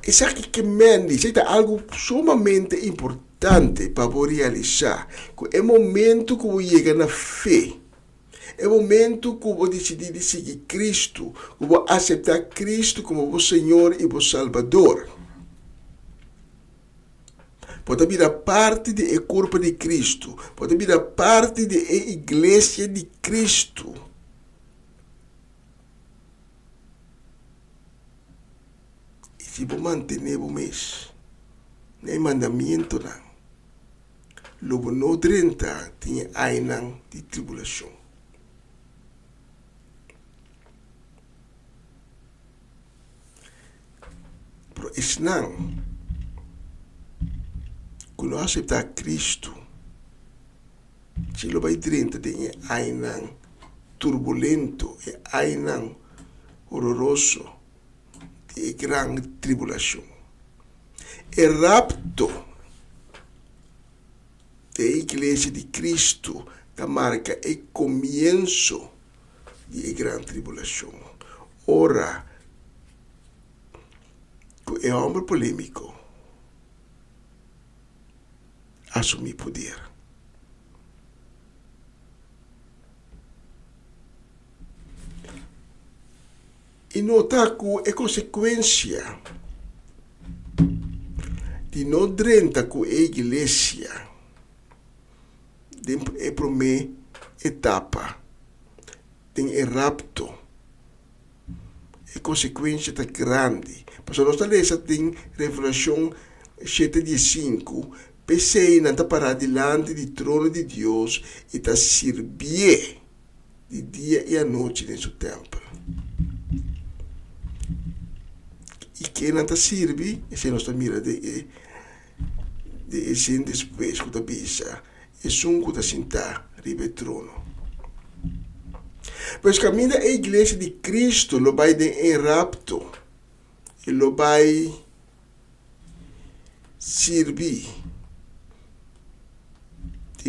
Isso aqui que mende, isso é algo sumamente importante para realizar. É o momento que você chega na fé. É o momento que você decidir de seguir Cristo, que você aceitar Cristo como o Senhor e o Salvador. Pode vir a parte do corpo de Cristo, pode vir a parte da igreja de Cristo. E se você manter o mês, nem mandamento não, logo não drenta tem ainda de tribulação. Pero isso não. Quando aceitar Cristo, se ele vai dentro de ainda turbulento e ainda horroroso de grande tribulação. E rapto da igreja de Cristo que marca o começo de grande tribulação. Ora, que é homem polêmico assumir poder. E notar que é consequência de não drenta com a igreja é a primeira etapa, tem o rapto. É consequência tá grande. Mas nós tem Revelação 7:5. Pensei não está parar diante do trono de Deus e está servir de dia e a noite nesse templo. E quem não está servindo, se nós está mirando de gente depois que está bisa, é um que está sentado ribe do trono. Pois caminho da igreja de Cristo, lo vai de rapto e lo vai servir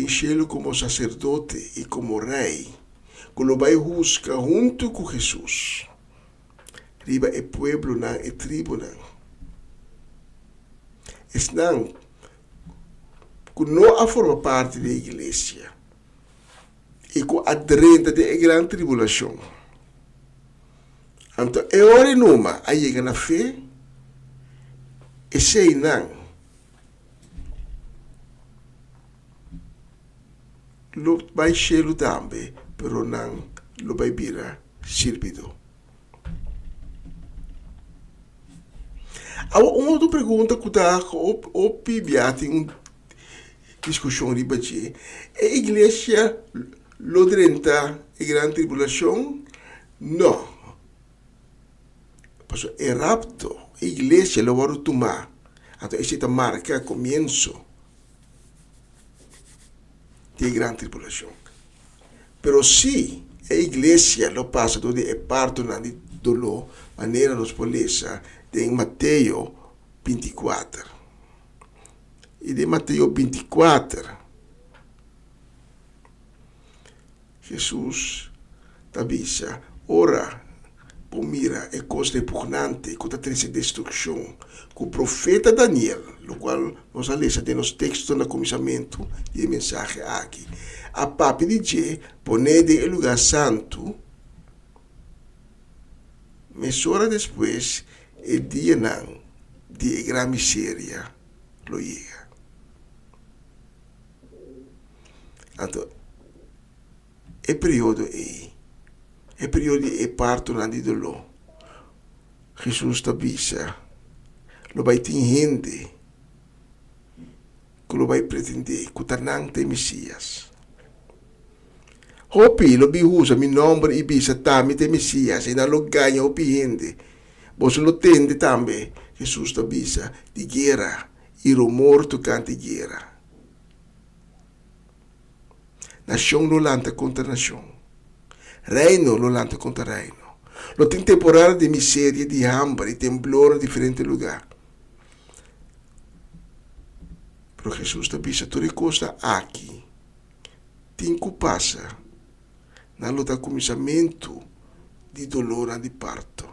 enchê-lo como sacerdote e como rei, que lo vai buscar junto com Jesus. Riba é pueblo não é tribo não. Estão que não forma parte da igreja e que aderente da grande tribulação. Então, é hora numa a chegar na fé e sei não. Lo vai chelo também, pero não lo vai virar servido. Uma outra pergunta que está o pibiate em discussão de baixo. É a igreja lo drenta a grande tribulação? Não. Porque é rapto. A igreja lo vai tomar. Então, esta marca começo de grande tribulação. Pero se a igreja lo passa do de parto na de dolor, maneira nos polícia em Mateus 24. E de Mateus 24, Jesus avisa, ora, por mira, é coisa repugnante, que está trazendo destruição, com o profeta Daniel, o qual nós lemos nos textos do começamento e mensagem aqui. A papi diz, ponede no lugar santo, mas hora depois, o dia não, de grande miséria, lo chega. Então, é período é parto na de dolor. Jesus está bisa, lo vai ter gente, que lo vai pretender, que está não tem Messias. Hopi, lo bihusa, mi nome e bisa, tami tem Messias, e não lo ganha hopi gente. Você lo tende também, Jesus está bisa, de guerra, e o morto canta guerra. Nação lo lanta contra nação. Reino lo lanta contra reino. Lo tem temporada de miséria, de hambre, de temblor em diferentes lugares. Pero Jesus está bisa, toda coisa aqui. Tem que passar. Na luta começamento de dolor e de parto.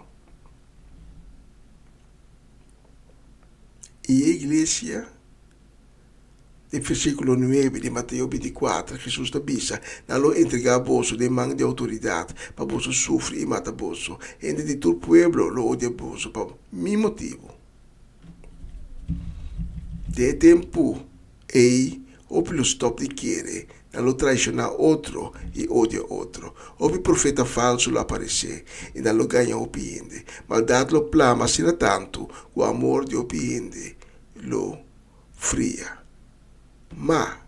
E a igreja, no versículo 9 de Mateus 24, Jesus está bisa, não entregar a bolso de mão de autoridade, para bolso sofrer e matar bolso. Entre de todo o pueblo lo odia bolso, por mi motivo. De tempo, ou pelo stop de querer, não traicionar outro e odia outro. Houve profeta falso lo aparecer, e não ganha o piende. Maldade lo plama, sina tanto, o amor de o piende lo fria. Ma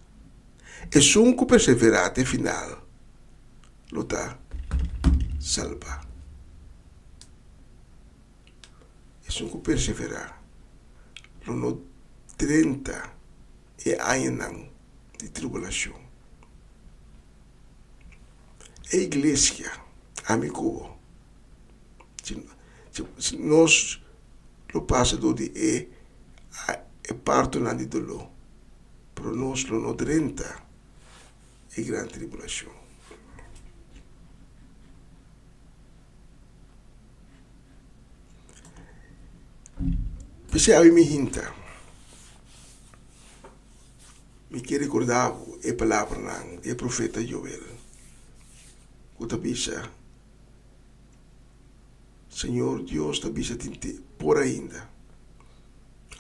é sunco perseverante final lo tá salva. É sunco perseverar lo no 30 e ainda de tribulação. A igreja, amigo, se nós lo passa do de é parto na de dolor. Pero nós não drenta a grande tribulação. Você me hinta. Me quer recordar a palavra do profeta Joel. Que bisa, Senhor Deus, bisa por ainda.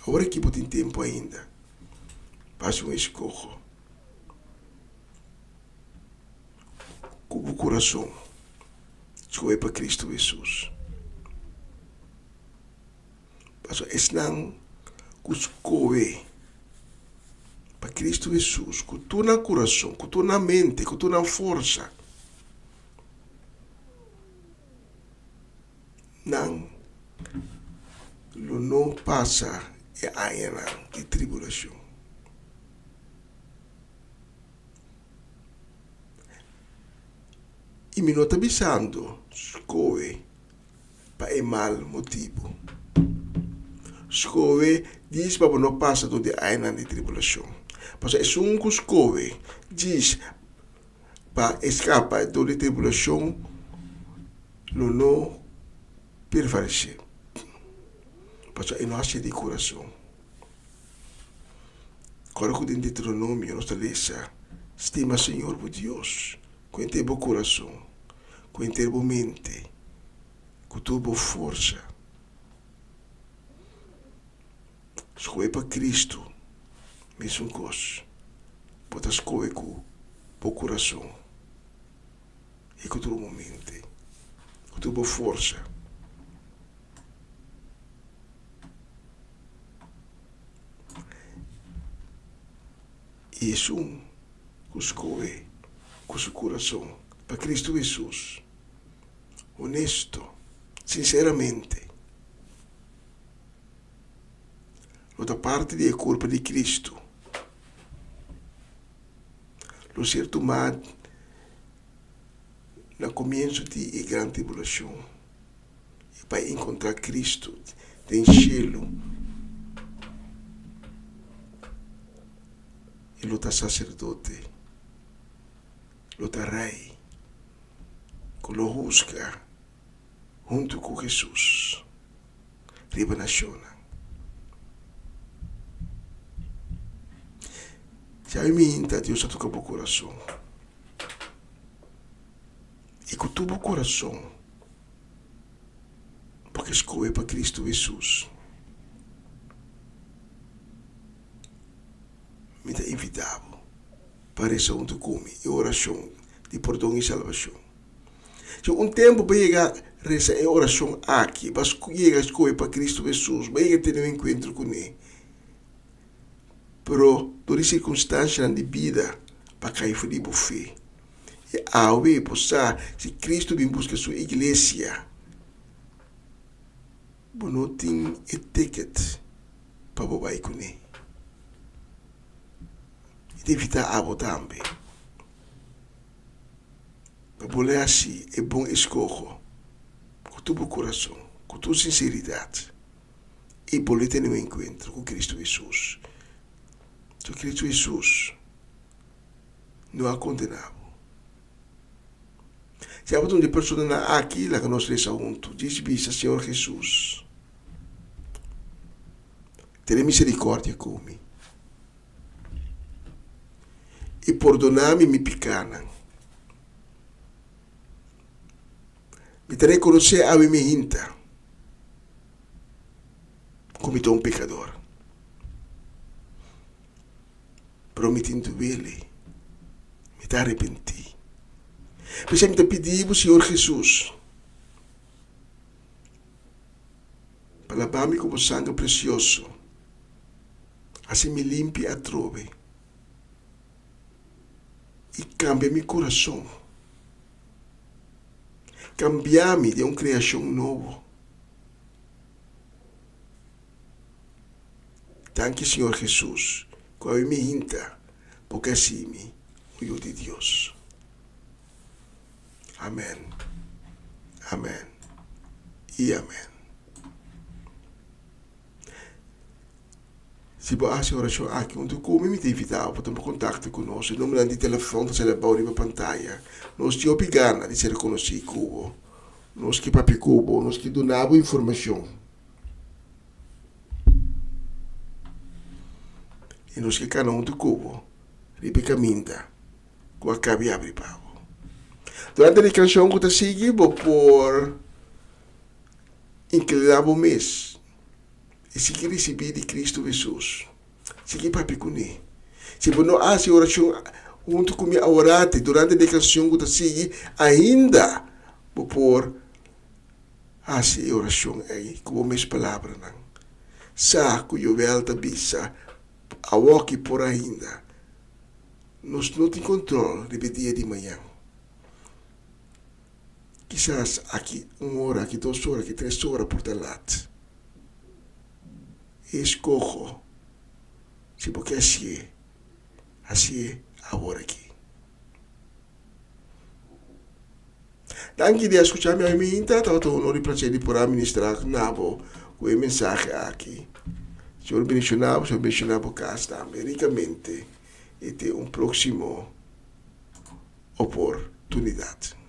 Agora que tem tempo ainda. Passe escorro com o coração escolhe para Cristo Jesus. Passo não escolhe para Cristo Jesus, com tu na coração, com tu na mente, com tu na força. Não passa a era de tribulação. E me nota bisando, scoe, para é mal motivo. Escove diz para não passar do de aina de tribulação. Mas é um que escove diz para escapar do de tribulação, não prevalecer. Mas é nossa de coração. Coloco em Deuteronômio, nossa lesa, estima Senhor por Deus, com teu coração, com teu mente, com tua força. Escolhe para Cristo, mesmo coisa, pode escolher com o coração e com tua mente, com tua força. E isso que escolhe com seu coração para Cristo Jesus, honesto, sinceramente. Outra parte da culpa de Cristo. Lo ser tomado no começo de grande tribulação. E para encontrar Cristo em cielo. E luta sacerdote. Luta rei. Que lo busca junto com Jesus. Riba naciona. Já me inta Deus a tocar o coração. E com todo o coração, porque escolhe para Cristo Jesus, me dá invitável para essa onde come e oração de perdão e salvação. Se tempo para chegar a essa oração aqui, para chegar a escolher para Cristo Jesus, para chegar a ter encontro com Ele. Pero, toda circunstância de vida, para cair fora de buffet. E ao ver, se Cristo vem buscar sua igreja, não tem etiqueta para bobar com ele. E deve estar a botar também. Para bolar assim, é bom escolher, com todo o coração, com toda sinceridade, e bolar ter um encontro com Cristo Jesus. So Cristo Jesus não é condenado. Se há uma pessoa aqui, lá que nós lemos junto, diz Senhor Jesus, tenha misericórdia comigo. E perdonar-me minha pecana. Me terei conhecer a minha hinta, como um pecador. Prometendo ele, me dá arrepentir. Mas me pedimos, Senhor Jesus, para lavar-me com o sangue precioso, assim me limpe a trove e cambia meu coração. Cambiar-me de uma criação nova. Danke, Senhor Jesus. Qual é a minha hinta? Porque assim me o de Deus. Amém. Amém. E amém. Se você acha oração aqui, onde como me invitar para tomar contato conosco, o número de telefone está ali na pantalla. Nós te obrigamos a ser conhecido Cubo. Nós que papi Cubo, nós que donamos informação. E nós que cada um do Cubo, caminha com a cabe abre pago. Durante a canção que está seguindo por inclinar o mês e se que receber de Cristo Jesus, se que papi com ele. Se você não faz oração junto com a orate durante a canção que está seguindo, ainda por fazer oração aí com as minhas palavras. Saco eu velta bisa a walk por ainda. Nós não temos controle de dia de manhã. Quizás aqui 1 hora, aqui 2 horas, aqui 3 horas por delante. Escojo se porque assim é agora aqui. Danke de escutar minha minha estava todo honor e prazer de por administrar nabo o mensaje aqui. Se eu mencionar por casa também, ricamente, e ter próximo oportunidade.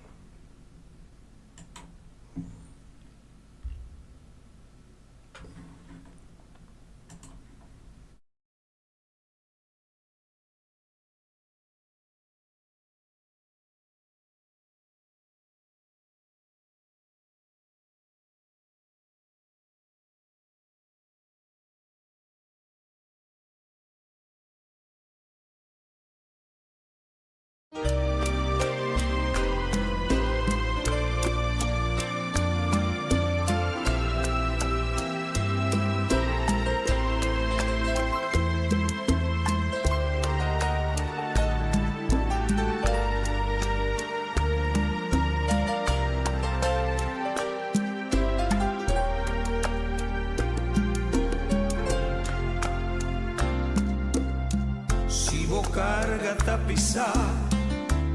Carga tá pisar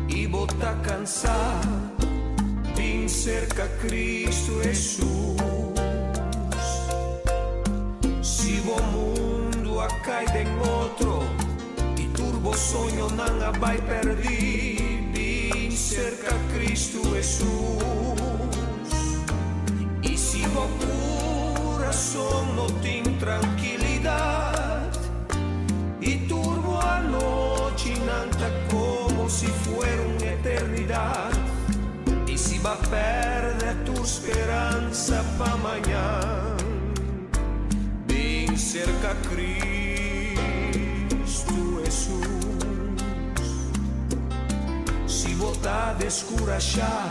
e botar cansar, vim cerca Cristo Jesus. Se o mundo a cai de outro e turbo sonho não vai perder, vim cerca Cristo Jesus. E se o coração não tem tranquilidade e turbo a noite nanta como se fuera uma eternidade, e se va perder tu esperança para amanhã, vem cerca Cristo Jesus. Se botar descurachar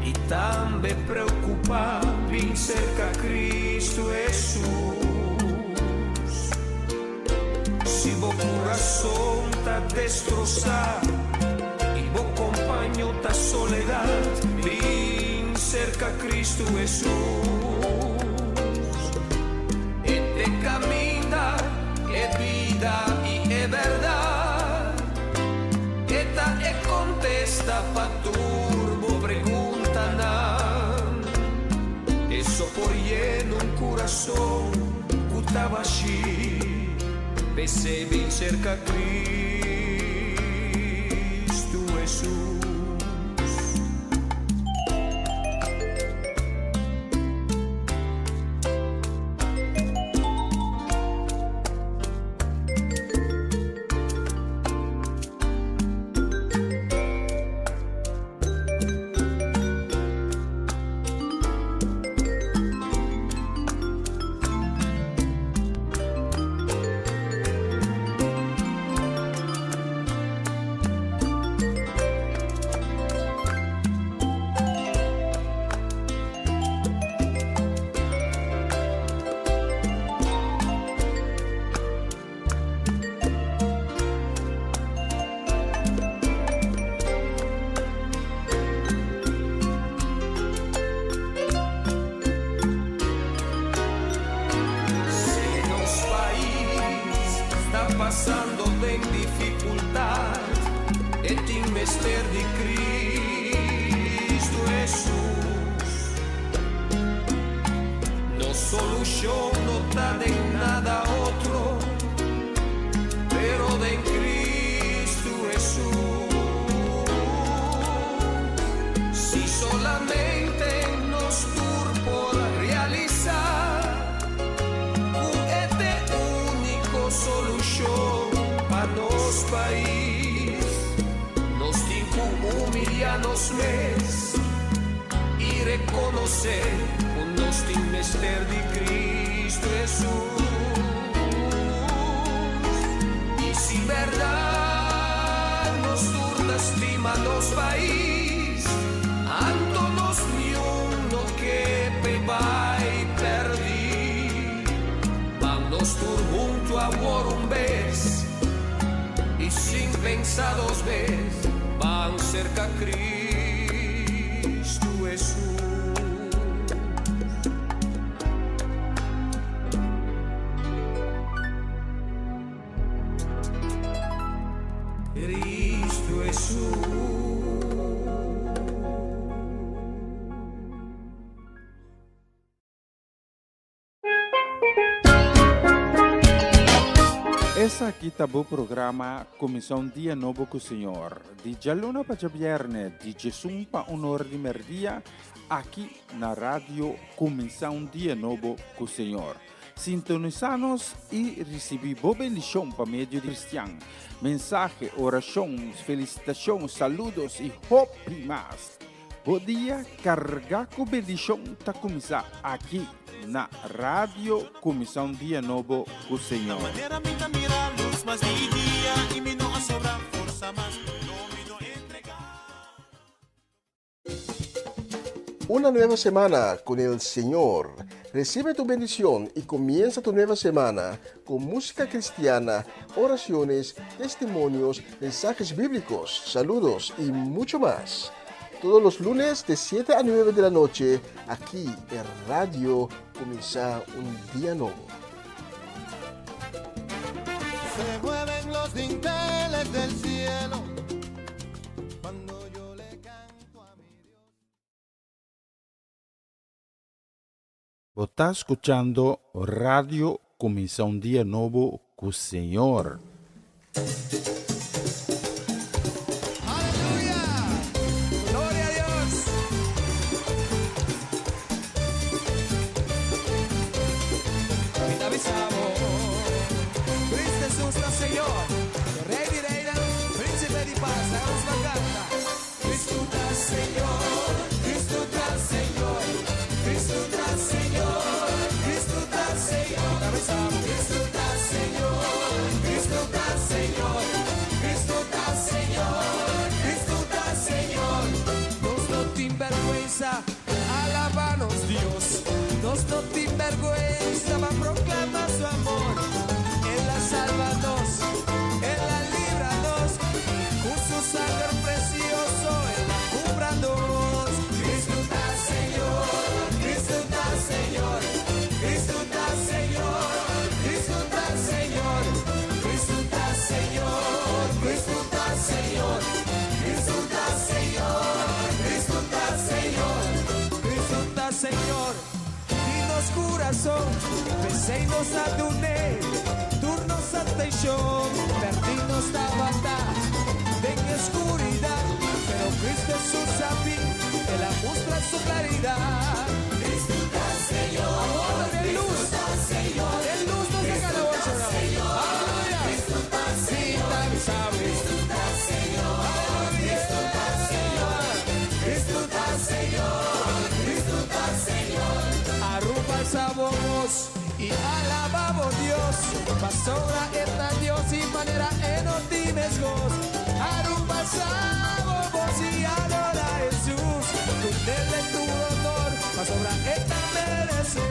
e também preocupar, vem cerca Cristo Jesus. Se o coração tá destroçar e o companheiro tá soledade, vem cerca Cristo Jesus. E te caminha, é vida e é verdade. Eta é contesta pa turbo pergunta não. E só por lleno um coração que tá vazio, percebe cerca Cristo Jesus. Passando em dificuldade, e tem mestre de Cristo Jesus. No solução não tá de nada outro, pero de Cristo Jesus. Si solamente nos por realizar solução para nos país, nos cinco humilhanos mes e reconhecer o nos tem mestre de Cristo Jesus. E se verdade nos turda estima nos país, anto nos nenhum no que vai perder, vamos turbunto a um vez e sem pensar dos vezes, vão cerca Cristo Jesus. Cristo Jesus. Essa aqui tá o programa Comissão Dia Novo com o Senhor. De Jaluna para Viernes, de Jesus para Honor de Merdia, aqui na rádio Comissão Dia Novo com o Senhor. Sintonizanos e recebi boa bendição para meio de cristiano. Mensagem, orações, felicitações, saludos e hope mais. Bom dia, carregar com bendição está começar aqui na rádio Comissão Dia Novo com o Senhor. Una nueva semana con el Señor. Recibe tu bendición y comienza tu nueva semana con música cristiana, oraciones, testimonios, mensajes bíblicos, saludos y mucho más. Todos los lunes de 7 a 9 de la noche, aquí en Radio Comienza un Día Nuevo. Se mueven los dinteles del cielo cuando yo le canto a mi Dios. Você está escutando Radio Comienza un Día Nuevo con el Señor. Alábanos Dios, nos no te vergüenza, va a proclamar su amor. Él la salvanos, Él la líbranos, con su sangre precioso, Él la cúbranos. Disfruta Señor, disfruta Señor, disfruta Señor, disfruta Señor, disfruta Señor, disfruta Señor, disfruta Señor, disfruta Señor. Señor, dinos corazón, pensemos a tunel, turnos atención, perdinos la banda, en oscuridad, pero Cristo Jesús a ti, Él la muestra su claridad. Disfruta Señor, amor de luz, Señor, de luz nos deja la bolsa, aleluya, disfruta Señor, disfruta Señor, disfruta Señor, disfruta Señor. Arrumbalsamos y alabamos Dios, pasora eta Dios y manera en otimes vos. Arrumbalsamos y adora a Jesús, con él en tu honor, pasora eta merece.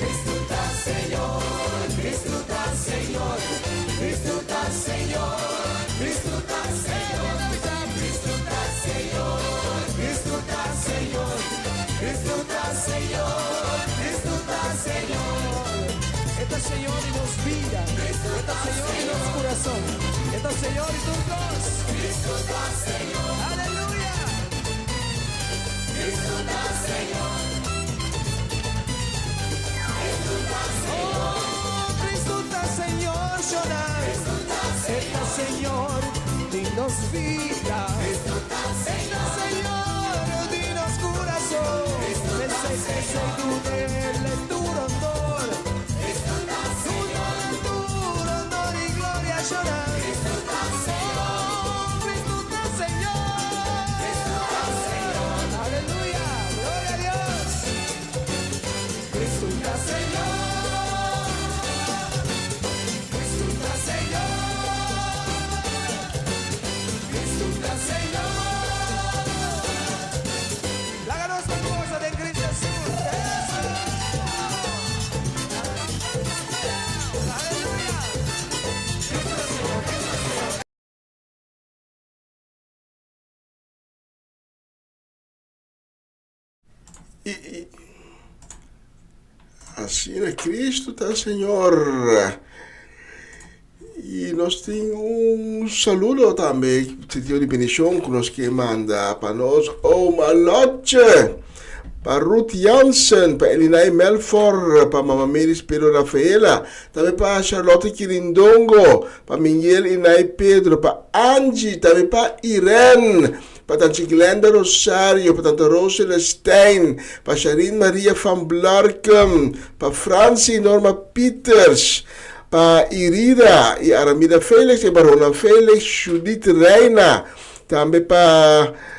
Disfruta Señor, disfruta Señor, disfruta Señor, disfruta Señor, disfruta Señor, disfruta Señor, disfruta Señor, disfruta Señor. Este Señor y nos vida, este Señor y nos corazón, este Señor y tus dos. Disfruta Señor, aleluya. Disfruta Señor, disfruta Señor. Oh, disfruta Señor, llorar. Disfruta Señor, dinos vida. Disfruta Señor, dinos corazón. Tu honor, y gloria llorar. Disfruta Señor, disfruta Señor, disfruta Señor, aleluya, gloria a Dios. Disfruta Señor, disfruta Señor, disfruta Señor. La ganosa hermosa de Cristo Jesús. E assim é Cristo, tá, Senhor? E nós temos saludo também, pedido de bendição que nos que manda para nós. Oh, Maloche! para Ruth Jansen, para Elinay Melfor, para Mama Meris Pedro Rafaela, também para Charlotte Quirindongo, para Miguel Inay Pedro, para Angie, também para Irene, para Tante Glenda Rosario, para Tante Rosela Stein, para Sharin Maria van Blarkum, para Francie Norma Peters, para Irida e Aramida Felix, e Barona Felix, Judith Reina, também para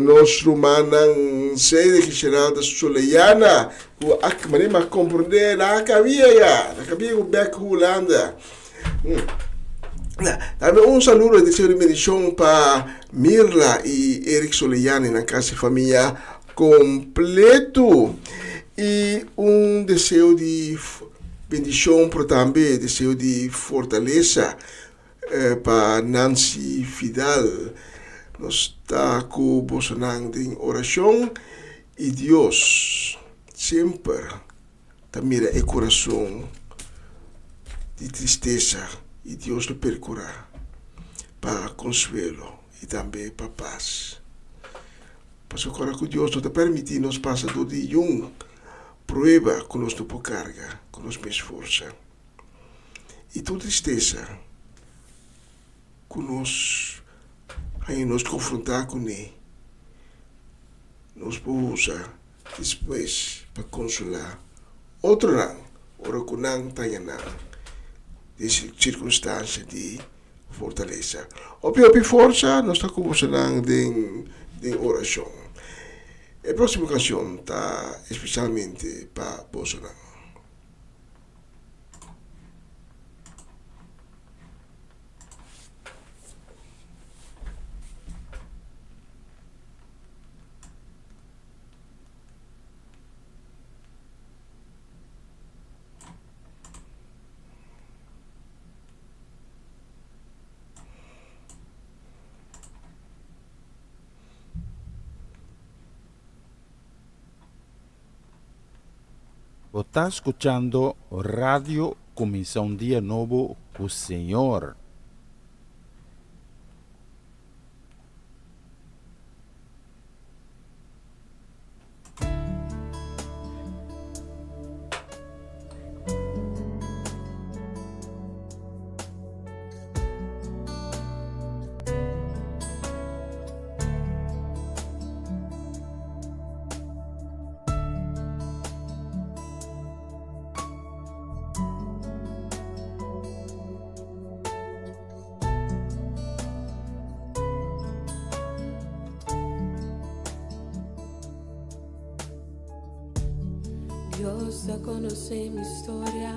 nosso manang sede que Geralda Soleiana, o Akmarima compreender na cabia o Beck Holanda. Também saludo de ser medição para Mirla e Eric Soleiana na casa de família completo e desejo de bendição para também desejo de fortaleza para Nancy Fidal. Nós está com Bolsonaro em oração e Deus sempre mira o coração de tristeza e Deus lhe percurará para consuelo e também para paz. Mas agora que Deus nos permite nos passar todo dia prova com nossa carga, com nossa força. E toda tristeza que aí nos confrontar com ele, nos podemos usar depois para consolar outro não, ora que não tenha nada de circunstância de fortaleza. Opi força, nós estamos conversando de oração. A próxima canção está especialmente para Bolsonaro. Está escuchando Radio Comisión Día Nuevo con Señor. Dios ya conoce mi historia,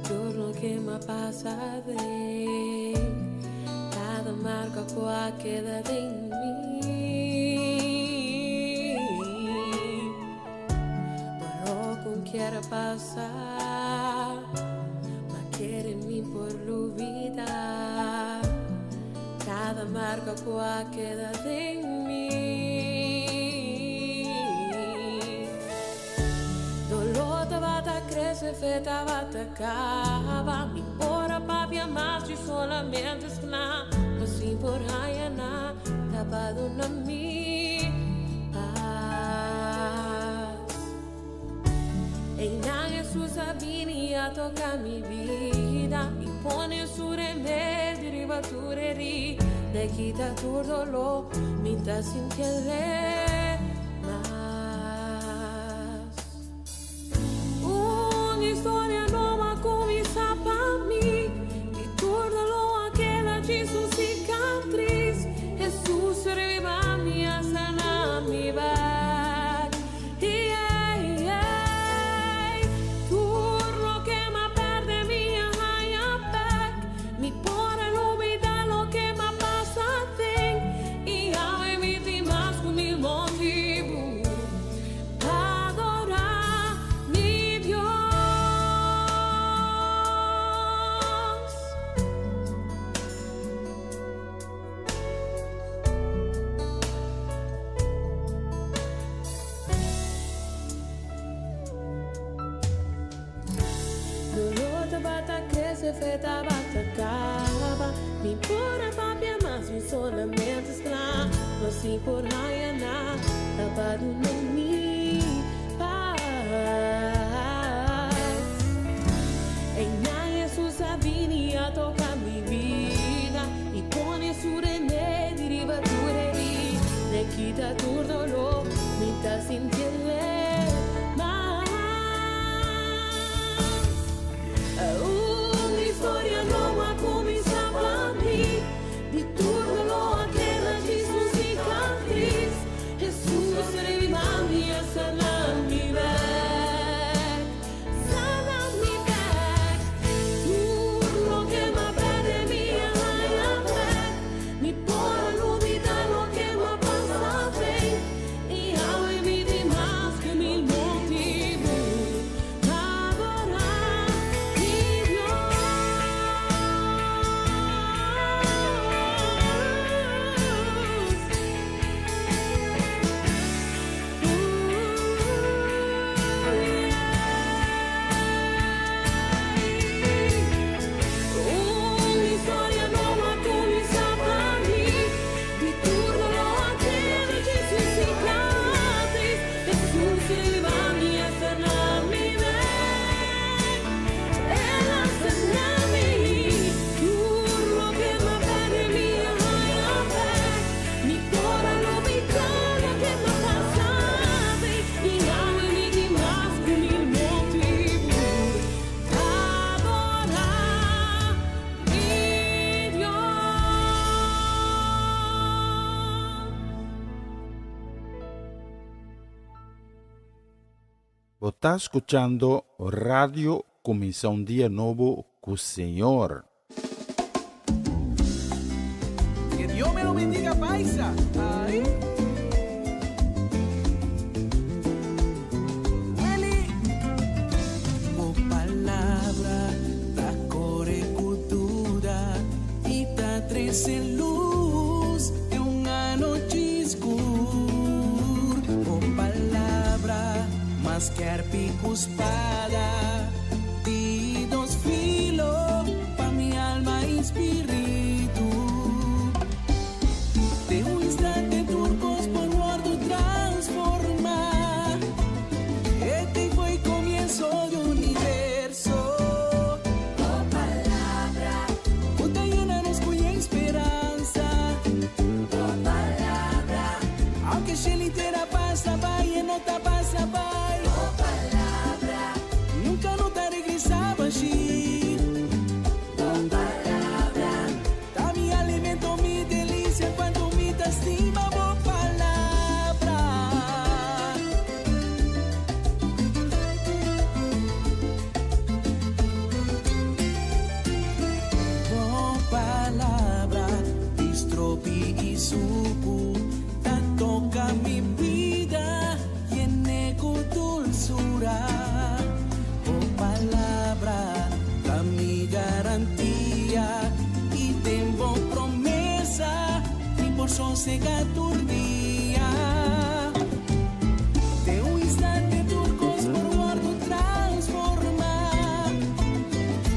todo lo que me pasa de cada marca que queda de mí. Pero con quiera pasar, ma quiere mí por la vida, cada marca que queda de mí. Cresce feta bata acaba mi ora papia mas de solamente escna assim por na tapado na mi paz e na Jesus abini a tocar mi vida e pone su remedio ribatureri de quita tu dolor mi ta sin querer. História nova começa para mim e torna-lo aquela de sua cicatriz. Jesus reba minha sana mi back. Turno que me perde minha raia back. Mi pone olvidar lo que me pasa tem e ave mi vi más con mil motivos. Feta bata acaba, mi pura papia mas mi solamente esclava. Masih por hayana tapado na mi paz. En Jesús avini a tocar mi vida y pone su remedio y ribaturi. Le quita tu dolor, me está sintiendo más. Una historia nuova comienza a mí. Di turno lo aquella Jesús cicatriz. Jesús rimani a sanar mi back. Sanar mi back. Turno que me perde mi alma. Mi por olvidar lo que me pasa bem. Y ahora me di más que mil motivos. Adorar mi Dios. Una historia nuova comienza a mí. Di turno lo aquella Jesús cicatriz. Jesús rimani a sanar mi back. Él a sanar mi. Turno que me perde mi alma. Mi cora lo vittoria che mi passate. Y ahora me di más que mil motivos. Adorar mi Dios. Vos está escuchando Radio Comienza un Día Nuevo con Señor. Que Dios me lo bendiga, paisa. Ahí. Huele. O palabra da core cultura e da trece luz e uma noite escura. O palabra mas que arpico espada de dos filos pa mi alma e espírito. De un instante turcos por guardo transformar. Este fue el comienzo de un universo. Oh palabra, puta llena nos cuya esperanza. Oh palabra, aunque se litera pasa, vaya no te pasa, vaya. Oh palabra, nunca no te regresaba allí. Oh palabra, da mi alimento, mi delicia, cuando mi te estima, oh palabra. Oh palabra, distropi y suku, ta toca mi vida, llene con dulzura. Oh palabra, da mi garantía y tengo promesa, y por sosegar tu día. De un instante turcos por guardo transformar.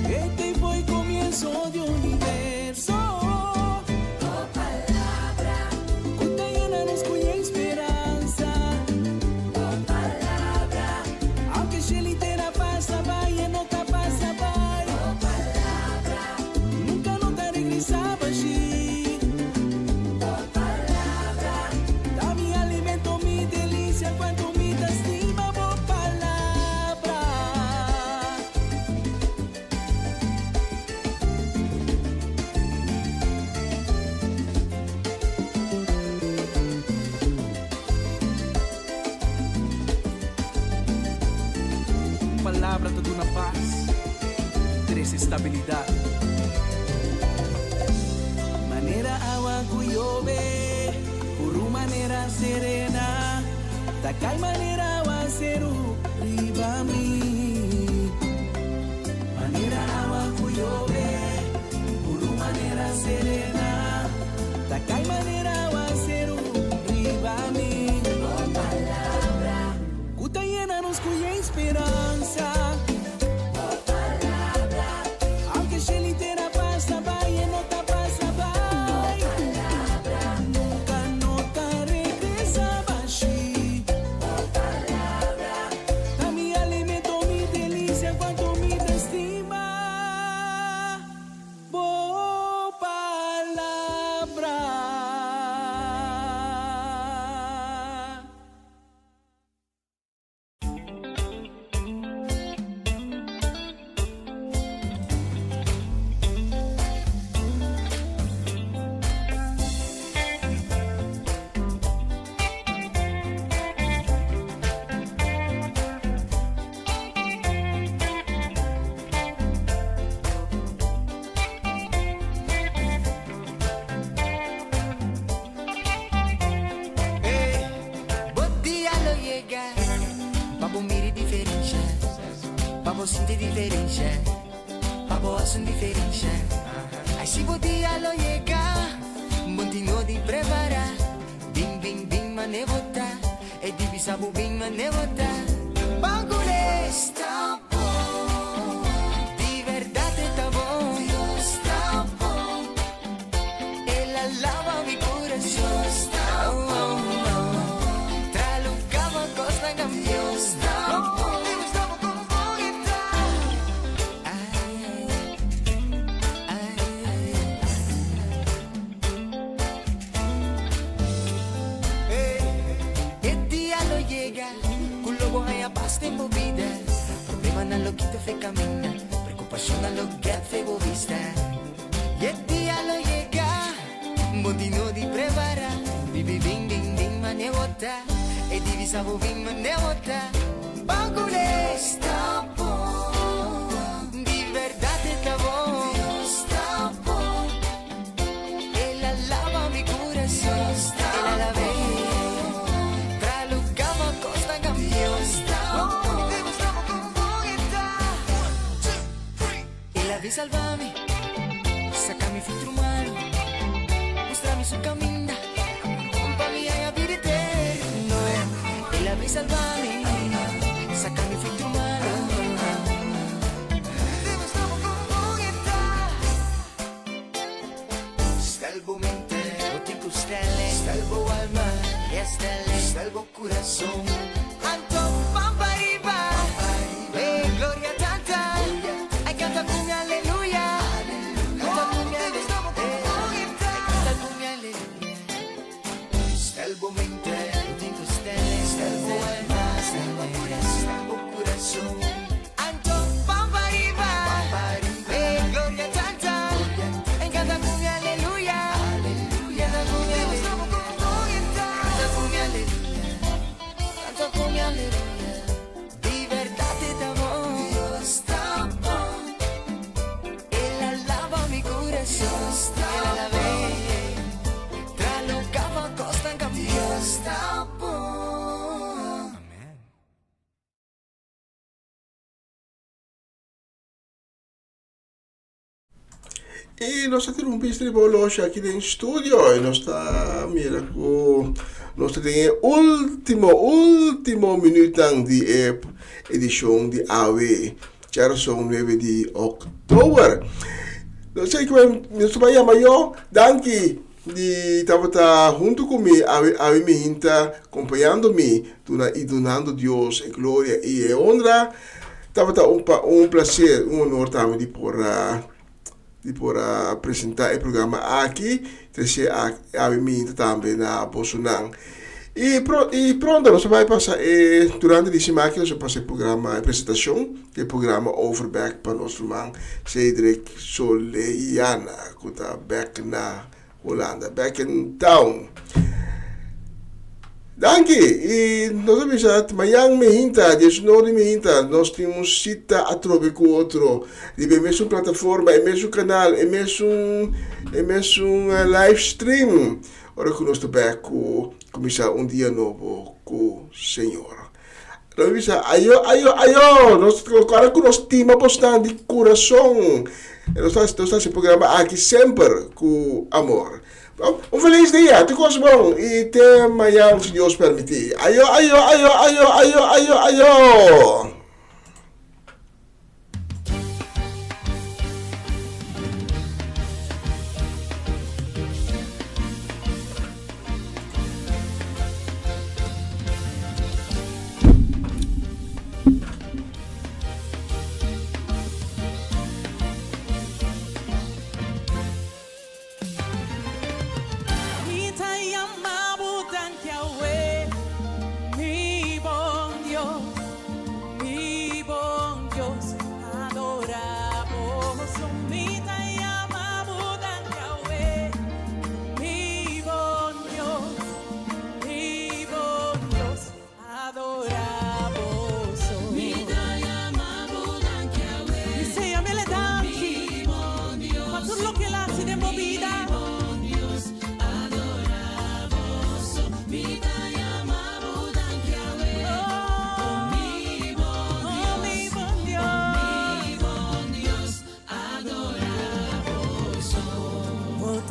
Este fue el comienzo de un universo. Oh palabra, cuenta llena nos cuya esperanza. Oh palabra, aunque se litera pasa, vaya no te pasa, vaya. Oh palabra, nunca no te regresaba allí. Oh palabra, da mi alimento, mi delicia, cuando mi te estima, oh palabra. Palabra te da una paz, tres estabilidad. Manera agua cuyove, por una manera serena, takay manera agua seru, riba mi. Manera agua cuyove, por una manera serena, takay manera agua seru, riba mi. Oh palabra, cuta llena nos cuya esperanza. Oh palabra, aunque se litera pasa, vaya no te pasa, vaya. Oh palabra, nunca no te hace diferencia. Papo hace diferencia. Ay, si podia lo llega, continua di prepara. Bing, bing, bing, manevota. E di bisabo bing, manevota. Bagule está bom. Di verdade está bom. Está bom. Ela lava mi corazón. Está bom. Tralucava costa campeón. Está bom. Tempo vida, problema na lo que te fe camina, preocupación na lo que te vista. Y el día lo llega, bondino di prepara, bibi bing bing bing manevota, e divisa bo bing manevota, bagule está bom, di verdade está bom, está bom, ela lava mi corazón, ela la ve, tralucava costa campeón. Salvami, sacami filtro umano, mostrami su cammina, compagni a vivere eterno. E la vi salvami, sacami filtro umano. Salvo mente, botico stelle, salvo alma, e stelle, salvo corazón. Anto pampariba, e gloria tanta, ai canta con alleluia. Salvo mente, dico stelle, salvo alma, salvo corazón. Anto pampariba, e gloria tanta, e canta con alleluia. Canta con alleluia, canta con alleluia. Di verdade da amor, Dios está bom. Ela lava mi corazón, ela la ve. Tralucava costa en cambio, está bom. Amén. E nós temos um bistro hoje aqui no estúdio e nós está mira com nós temos último minuto de edição de AW Gerson 9 de outubro. Não sei como nós vai amanhã, danke de estava junto comigo a mim está acompanhando-me e donando Deus a glória e a honra. Estava um prazer, um honor também de por apresentar o programa aqui, trazer a mim também na Bolsonaro. E pronto, nós vai passar durante esse mês nós passar o programa, a apresentação, que é o programa Overback para nosso irmão Cedric Soleiana, que está back na Holanda, back in town. Danke! E nós avisamos, amanhã nós temos cita a trobe com outro, de mesmo plataforma, é mesmo canal, é mesmo live stream. Ora que nós também começar dia novo com o Senhor. Nós avisamos, ayo, nós agora que nós temos bastante de coração. Nós estamos esse programa aqui sempre com amor. Um feliz dia, tudo bom e até amanhã, se Deus permitir. Ayo. Mi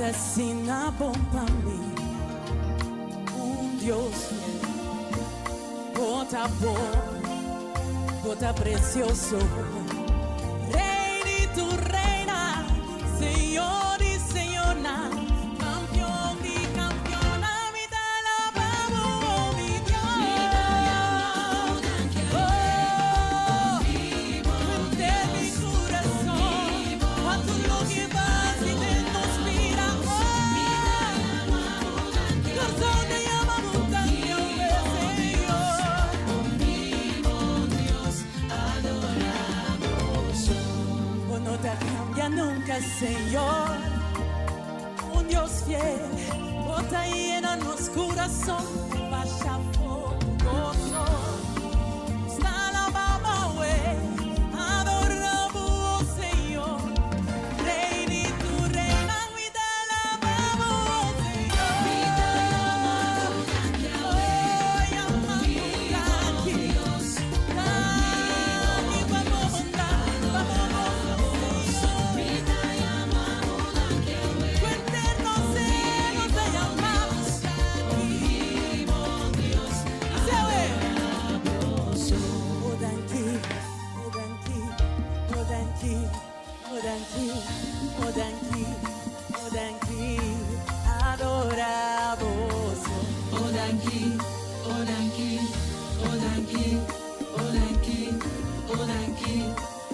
asesina bom para mim. Dios bota bom, bota precioso. Rei tu reina, Senhor e Senhora, campeão e campeona, me dá la vamos, mi Dios. De mi corazón, cuanto lo que vas y te nos mira. Corazón te llama montaña, Señor. Dios, adoramos. No te cambia nunca, Señor. Un Dios fiel, bota llena nos corazón, vaya fogoso. Está la baba, adoramos, Señor. Rey y tu reina, cuida la baba, Señor. Oh, llama aquí. Aquí vamos a andar, adoramos. Odanki, odanki, odanki, odanki, odanki,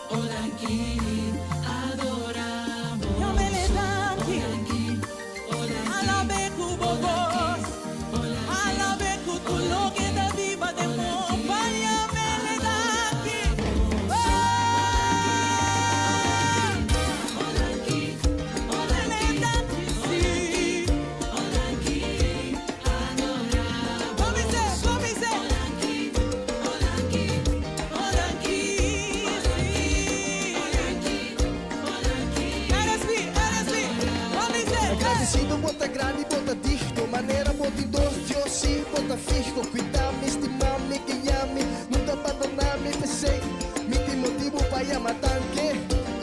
odanki, adoramos. Yamele danki, alabe kubogos, alabe kutulo que da viva de mopa. Yamele danki, odanki, odanki, sí. Odanki, adoramos. Como dice, odanki, odanki, odanki, sí. Odanki, eres mi, como dice. Agradecido, bota grande, bota disto. Maneira, bota dor, Dios sí, bota fijo. Cuidame, estimame, que llame. Nunca abandoname, pensei. Me tem motivo para llamar tanque.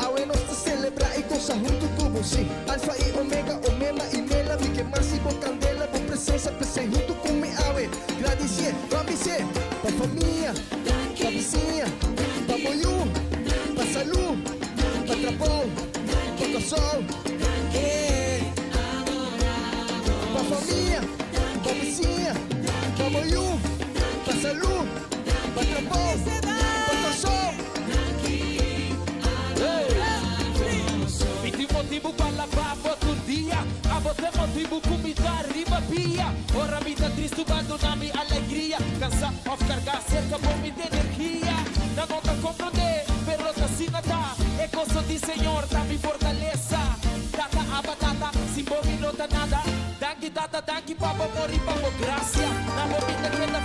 Ahora nos te celebra y cosa junto con vos, sí. Alfa y omega, omena y mela. Mi que más y vos candela, vos presencia, presente junto con mi ave. Agradecer, vamice, pa' familia, pa' vizinha, pa' moiú, pa' salud, pa' trapón, pa' cosol. Pa' familia, pa' vizinha, pa' moiú, pa' salud, pa' trapón, pa' cosol. Mi tem motivo para lavar outro dia. A você motivo para me dar riba pia. Ora me dá triste, abandona-me alegria. Cansa of cargar cerca por me ter energia. Não nota compreender, pero tá assim nada. É coisa de Senhor, dá me fortaleza. Data a batata, sem bom me nota nada. Danke data, danke papa, mori papa, graça. Na momento que ela